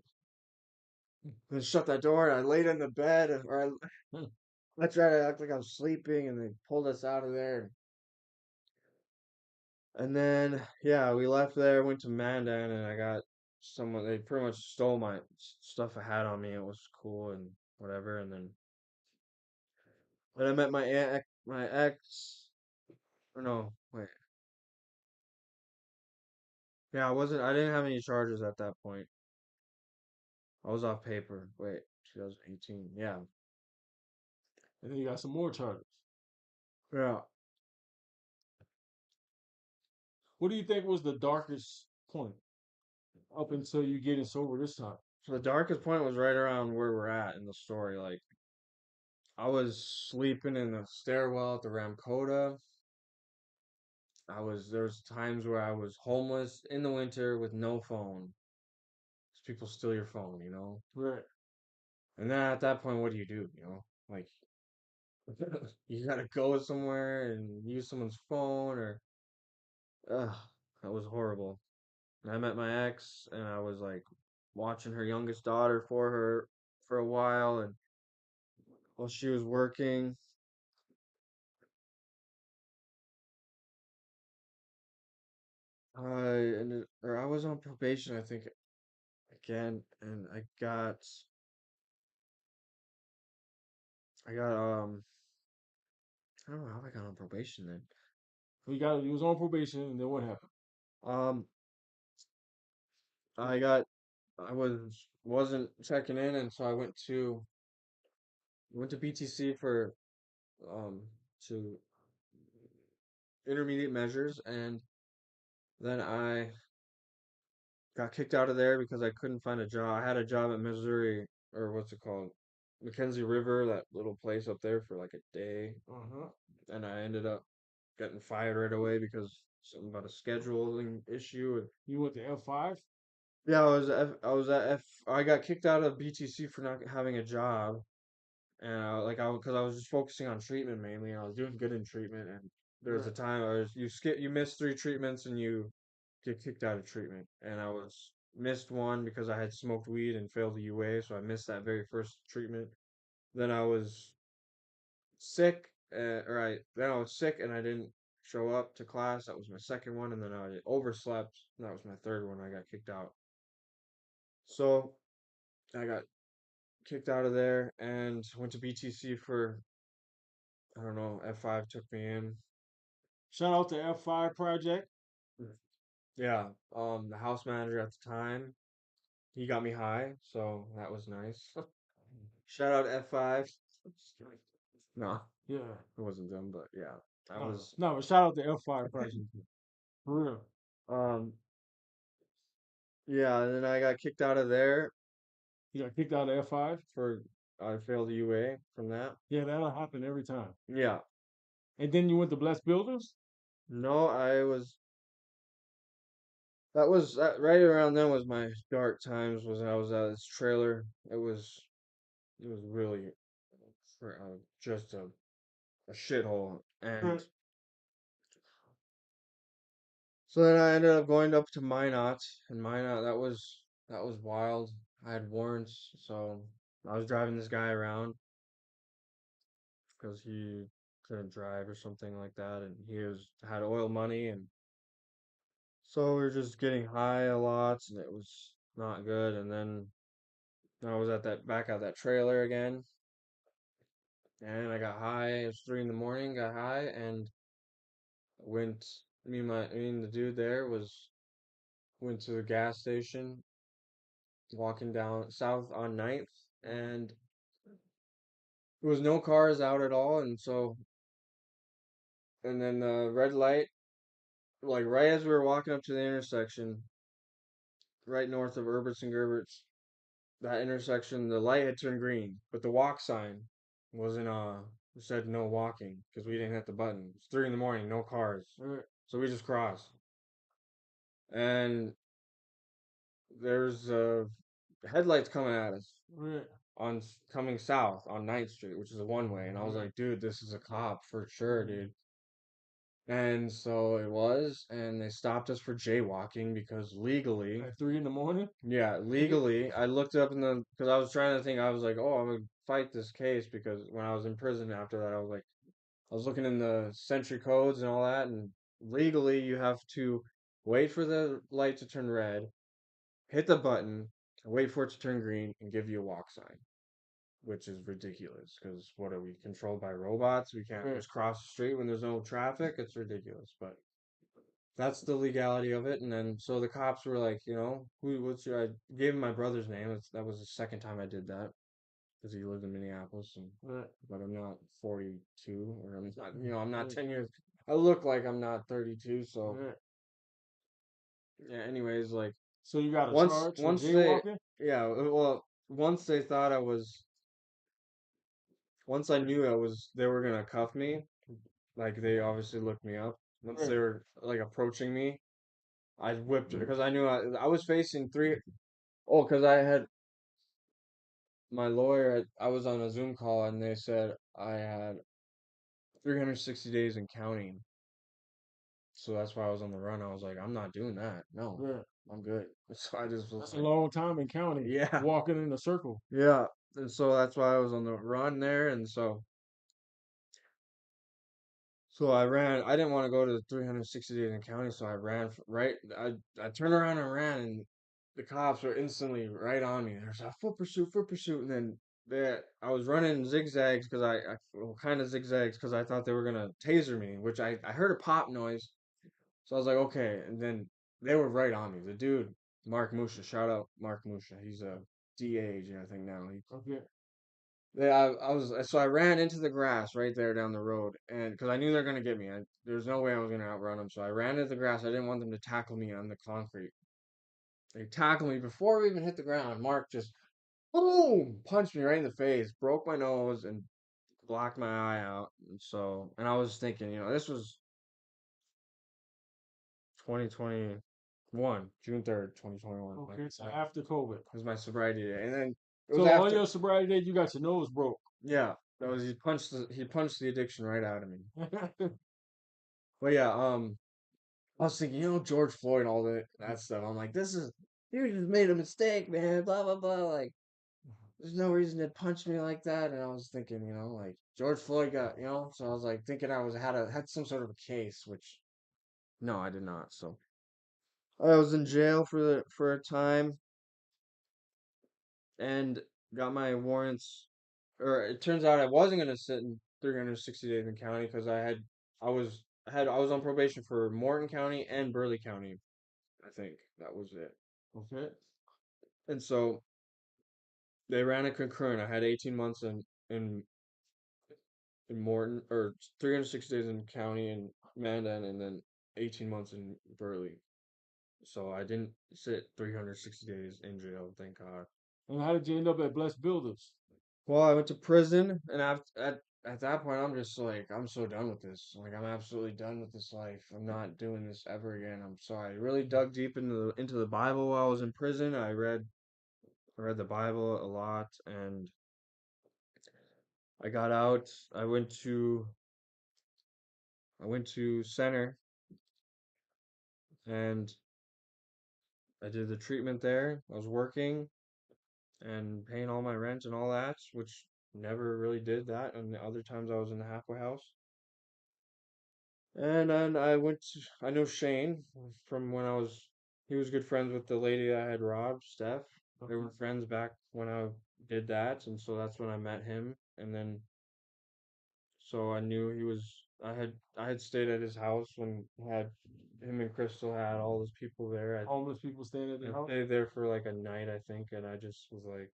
then shut that door and I laid in the bed I tried to act like I was sleeping and they pulled us out of there. And then yeah, we left there, went to Mandan and I got someone they pretty much stole my stuff I had on me. It was cool and whatever. And then I met my ex or no, wait. Yeah, I didn't have any charges at that point. I was off paper. Wait, 2018. Yeah. And then you got some more charges. Yeah. What do you think was the darkest point up until you getting sober this time? So the darkest point was right around where we're at in the story. Like I was sleeping in the stairwell at the Ramkota. There was times where I was homeless in the winter with no phone. 'Cause people steal your phone. Right. And then at that point, what do? Like you gotta go somewhere and use someone's phone or ugh, that was horrible. And I met my ex and I was like watching her youngest daughter for her for a while and while she was working. I was on probation, I think, again, and I got, I don't know how I got on probation then. You was on probation and then what happened? Um, I wasn't checking in, and so I went to BTC for, um, to intermediate measures, and then I got kicked out of there because I couldn't find a job. I had a job at Missouri, or what's it called? Mackenzie River, that little place up there for like a day. Uh-huh. And I ended up getting fired right away because something about a scheduling issue. You went to F5? Yeah, I was at F. I got kicked out of BTC for not having a job, and because I was just focusing on treatment mainly, and I was doing good in treatment. And there was Right. a time you miss 3 treatments and you get kicked out of treatment, and I was missed one because I had smoked weed and failed the UA, so I missed that very first treatment. Then I was sick, then I was sick and I didn't show up to class. That was my second one, and then I overslept. And that was my third one. I got kicked out. So I got kicked out of there and went to BTC for I don't know. F5 took me in. Shout out to F5 Project. Yeah, the house manager at the time, he got me high, so that was nice. Shout out F5. No, Yeah. it wasn't them, but yeah, that No, was no, but shout out to F5 Project. For real. um yeah, and then I got kicked out of there You got kicked out of F5? for I failed the UA from that. Yeah, that'll happen every time. Yeah. And then you went to Blessed Builders? No, that right around then was my dark times was when I was at this trailer. It was really just a shithole. And Right. so then I ended up going up to Minot, and Minot that was wild. I had warrants, so I was driving this guy around because he couldn't drive or something like that, and had oil money, and so we were just getting high a lot, and it was not good. And then I was back at that trailer again, and I got high. It was 3 in the morning. Got high and went. Me and the dude there went to the gas station, walking down south on Ninth, and there was no cars out at all. And then the red light, like right as we were walking up to the intersection, right north of Herberts and Gerberts, that intersection, the light had turned green, but the walk sign wasn't said no walking because we didn't hit the button. It's 3 in the morning, no cars, Right. so we just crossed. And there's headlights coming at us Right. coming south on Ninth Street, which is a one way. And I was Right. like, dude, this is a cop for sure, dude. And so it was, and they stopped us for jaywalking because legally, At 3 in the morning? yeah, legally, I looked up because I was trying to think, I was like, oh, I'm gonna fight this case because when I was in prison after that, I was looking in the century codes and all that, and legally, you have to wait for the light to turn red, hit the button, wait for it to turn green, and give you a walk sign, which is ridiculous because what are we controlled by robots? We can't Right. just cross the street when there's no traffic. It's ridiculous, but that's the legality of it. And then so the cops were like, what's your? I gave him my brother's name. That was the second time I did that because he lived in Minneapolis, Right. but I'm not 42, or I'm not Right. 10 years. I look like I'm not 32, so Right. yeah. Anyways, like So you got a once charge for once they jaywalking? yeah, well, once they thought I was once I knew they were gonna cuff me, like they obviously looked me up. Once Right. they were like approaching me, I whipped it because I knew I was facing three. Oh, because I had my lawyer. I was on a Zoom call and they said I had 360 days in counting. So that's why I was on the run. I was like, I'm not doing that. No, Right. I'm good. So I just was That's a like, long time in counting, yeah, walking in a circle. yeah. And so that's why I was on the run there. And so I ran. I didn't want to go to the 360 days in county, so I ran right. I turned around and ran, and the cops were instantly right on me. There's a foot pursuit, and then I was running zigzags because kind of zigzags because I thought they were gonna taser me, which I heard a pop noise, so I was like, okay, and then they were right on me. The dude, Mark Musha, shout out Mark Musha. He's a DA agent, I think now. Okay. Yeah, so I ran into the grass right there down the road, and because I knew they're gonna get me, there's no way I was gonna outrun them. So I ran into the grass. I didn't want them to tackle me on the concrete. They tackled me before we even hit the ground. Mark just boom punched me right in the face, broke my nose, and blacked my eye out. And I was thinking, this was 2021, June 3rd, 2021. Okay, so after COVID. Was my sobriety day, and then it was So on after. your sobriety day, you got your nose broke. Yeah, that was he punched the addiction right out of me. But yeah, I was thinking, George Floyd, all that stuff. I'm like, you just made a mistake, man. Blah blah blah. Like, there's no reason to punch me like that. And I was thinking, like George Floyd got, So I was like thinking had some sort of a case, which no, I did not. So I was in jail for a time and got my warrants. Or it turns out I wasn't gonna sit in 360 days in county because I was on probation for Morton County and Burleigh County. I think that was it. Okay. And so they ran a concurrent. I had 18 months in Morton, or 360 days in county in Mandan, and then 18 months in Burleigh. So I didn't sit 360 days in jail, thank God. And how did you end up at Blessed Builders? Well, I went to prison, and at that point, I'm just like, I'm so done with this. Like, I'm absolutely done with this life. I'm not doing this ever again. I'm sorry. I really dug deep into the Bible while I was in prison. I read the Bible a lot, and I got out. I went to center, and I did the treatment there. I was working and paying all my rent and all that, which never really did that. And the other times I was in the halfway house. And then I know Shane from when he was good friends with the lady I had robbed, Steph. They were friends back when I did that. And so that's when I met him. And then, so I knew I had stayed at his house when him and Crystal had all those people there. Homeless people staying at the I house? stayed there for like a night, I think. And I just was like,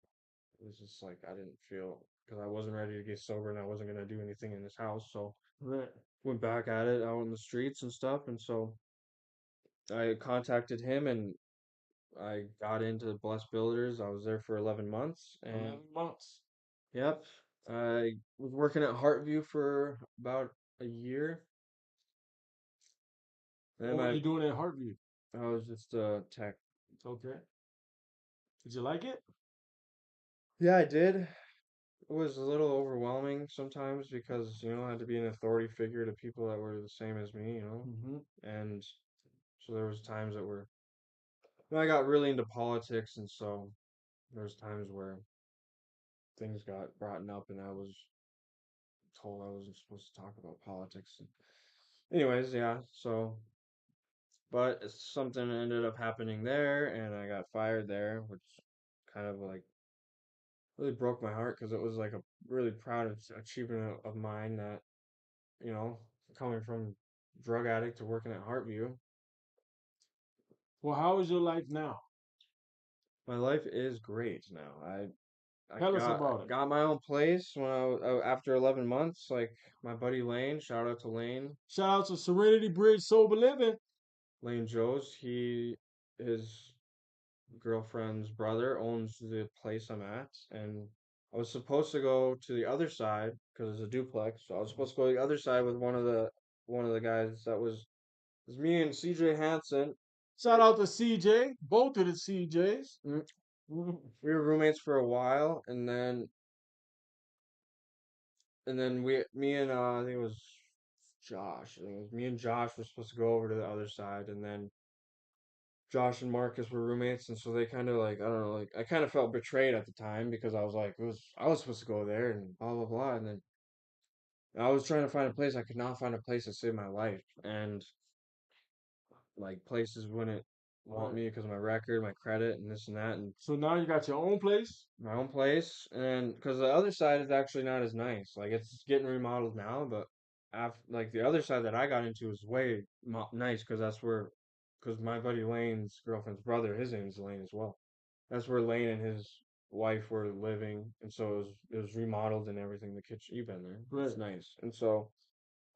it was just like, I didn't feel, because I wasn't ready to get sober and I wasn't going to do anything in this house. So Right. went back at it out in the streets and stuff. And so I contacted him and I got into Blessed Builders. I was there for 11 months. And 11 months. yep, I was working at Heartview for about a year. What And were you doing at Heartview? I was just a tech. Okay. Did you like it? Yeah, I did. It was a little overwhelming sometimes because, I had to be an authority figure to people that were the same as me. Mm-hmm. And so there was times that were, I got really into politics, and so there was times where things got brought up and I was told I wasn't supposed to talk about politics. Anyways, yeah, so, but something ended up happening there and I got fired there, which kind of like really broke my heart because it was like a really proud achievement of mine that, you know, coming from drug addict to working at Heartview. Well, how is your life now? My life is great now. I Tell us about it. got my own place when after 11 months. Like my buddy Lane, shout out to Shout out to Serenity Bridge Sober Living. Lane Joes. His girlfriend's brother owns the place I'm at, and I was supposed to go to the other side because it's a duplex. So I was supposed to go to the other side with one of the guys that was me and CJ Hansen. Shout out to CJ, both of the CJs. Mm, We were roommates for a while, and then me and I think it was Josh. I think it was me and Josh were supposed to go over to the other side, and then Josh and Marcus were roommates, and so they kind of like, I don't know, like I kind of felt betrayed at the time because I was like, I was supposed to go there and blah blah blah, and then I was trying to find a place. I could not find a place to save my life, and like places wouldn't want Right. me because of my record, my credit, and this and that, and So now you got your own place. my own place, and because the other side is actually not as nice. Like it's getting remodeled now, but after like the other side that I got into is way nice because because my buddy Lane's girlfriend's brother, his name is Lane as well. That's where Lane and his wife were living, and so it was remodeled and everything. The kitchen, you've been there. It's Right. nice. And so,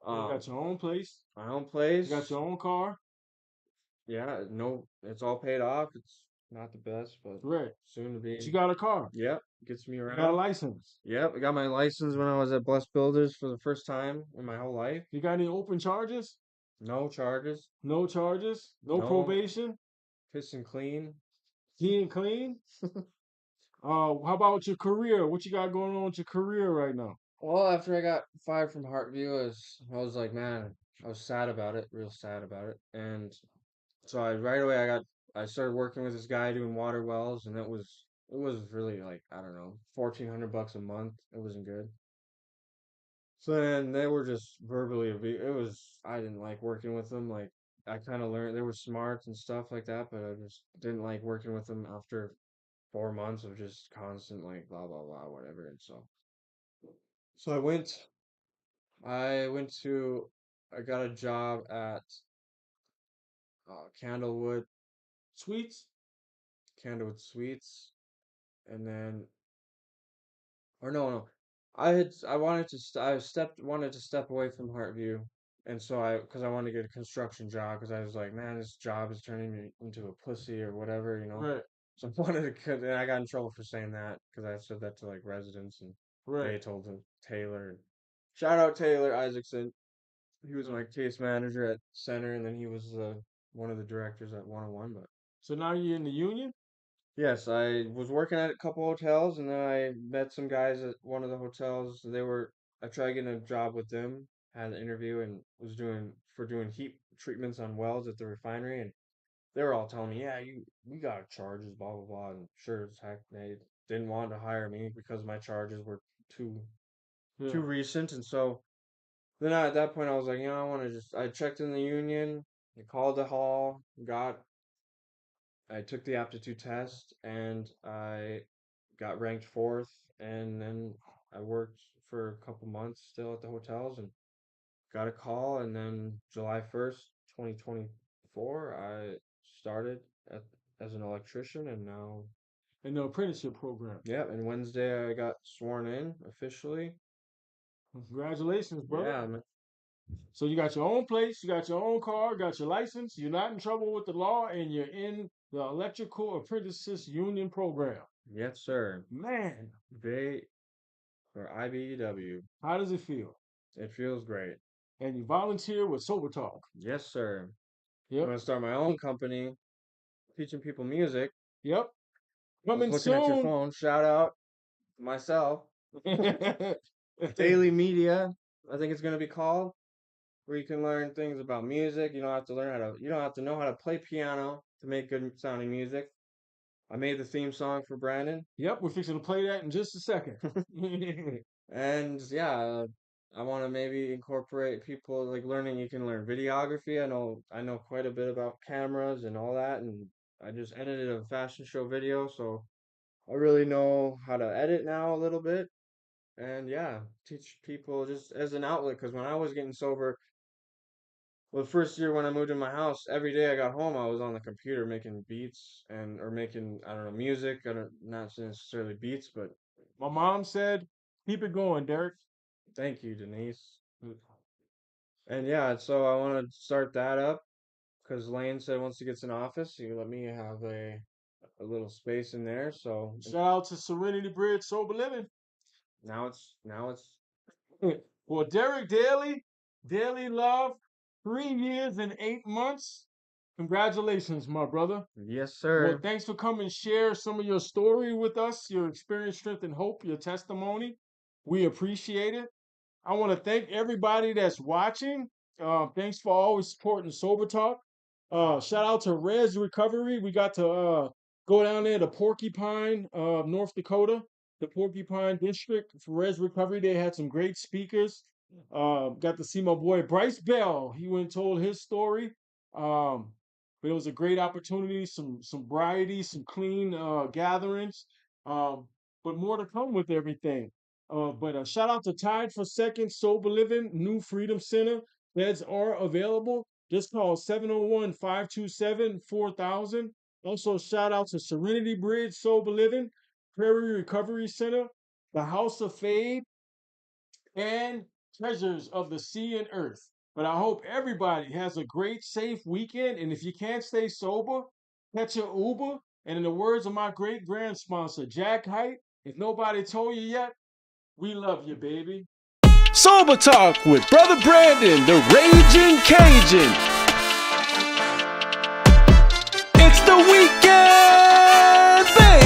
You um, got your own place. my own You got place. your own car. Yeah, no, it's all paid off. It's not the best, but Right. soon to But you be. got a car. Yep, gets me You got a around. license. Yep, I got my license when I was at Bless Builders for the first time in my whole life. You got any open charges? No charges. No charges? No No, probation? piss and clean. He and clean? How about your career? What you got going on with your career right now? Well, after I got fired from Heartview, I was like, man, I was sad about it, real sad about it. And so right away I started working with this guy doing water wells, and it was really like, I don't know, $1,400 a month. It wasn't good. So then they were just verbally it was, I didn't like working with them. Like, I kind of learned they were smart and stuff like that, but I just didn't like working with them after 4 months of just constant like blah blah blah whatever. And so I went to I got a job at Candlewood Sweets? Candlewood Suites, and then, or no, I wanted to wanted to step away from Heartview, and so because I wanted to get a construction job, because I was like, man, this job is turning me into a pussy or whatever. Right. So I wanted to and I got in trouble for saying that because I said that to like residents, and Right. they told him Taylor. Shout out Taylor Isaacson. He was Right. my case manager at Center, and then he was one of the directors at 101. But So now you're in the union? yes, I was working at a couple hotels, and then I met some guys at one of the hotels. I tried getting a job with them, had an interview, and was doing heat treatments on wells at the refinery, and they were all telling me, yeah, we got charges, blah blah blah, and sure as heck they didn't want to hire me because my charges were too Yeah. too recent. And so then at that point I was like, I want to I checked in the union, I called the hall, I took the aptitude test, and I got ranked fourth, and then I worked for a couple months still at the hotels and got a call, and then July 1st, 2024, I started at, as an electrician, and now, In the apprenticeship program. yeah, and Wednesday I got sworn in officially. Congratulations, brother. Yeah, man. So you got your own place, you got your own car, got your license, you're not in trouble with the law, and you're in the Electrical Apprentices Union program. Yes, sir. Man, They or IBEW. how does it feel? It feels great. And you volunteer with Sober Talk. Yes, sir. I'm Yep. gonna start my own company teaching people music. Yep. I was Coming looking at your soon. phone. Shout out to myself. Daily Media, I think it's gonna be called, where you can learn things about music. You don't have to know how to play piano to make good sounding music. I made the theme song for Brandon. Yep, we're fixing to play that in just a second. And yeah, I want to maybe incorporate people like learning. You can learn videography. I know quite a bit about cameras and all that, and I just edited a fashion show video, so I really know how to edit now a little bit. And yeah, teach people just as an outlet. Because when I was getting sober, well, the first year when I moved in my house, every day I got home, I was on the computer making beats and or making, I don't know, music. I don't Not necessarily beats, but My mom said, keep it going, Derek. thank you, Denise. And yeah, so I want to start that up because Lane said once he gets an office, he let me have a little space in there. So Shout out to Serenity Bridge Sober Living. now it's Well, Derek Daly, Daily Love, 3 years and 8 months. Congratulations, my brother. yes, Well, sir. thanks for coming and share some of your story with us, your experience, strength, and hope, your testimony. We appreciate it. I want to thank everybody that's watching. Thanks for always supporting Sober Talk. Shout out to Res Recovery. We got to go down there to Porcupine, North Dakota, the Porcupine District for Res Recovery. They had some great speakers. Got to see my boy Bryce Bell. He went and told his story. Um, but it was a great opportunity, some sobriety, some clean gatherings. Um, but more to come with everything. But shout out to Tied for Second, Sober Living, New Freedom Center. Beds are available. Just call 701-527-4000. Also, shout out to Serenity Bridge, Sober Living. Prairie Recovery Center, the House of Fade, and Treasures of the Sea and Earth. But I hope everybody has a great, safe weekend. And if you can't stay sober, catch your Uber. And in the words of my great grand sponsor, Jack Height, if nobody told you yet, we love you, baby. Sober Talk with Brother Brandon, the Raging Cajun. It's the weekend, baby.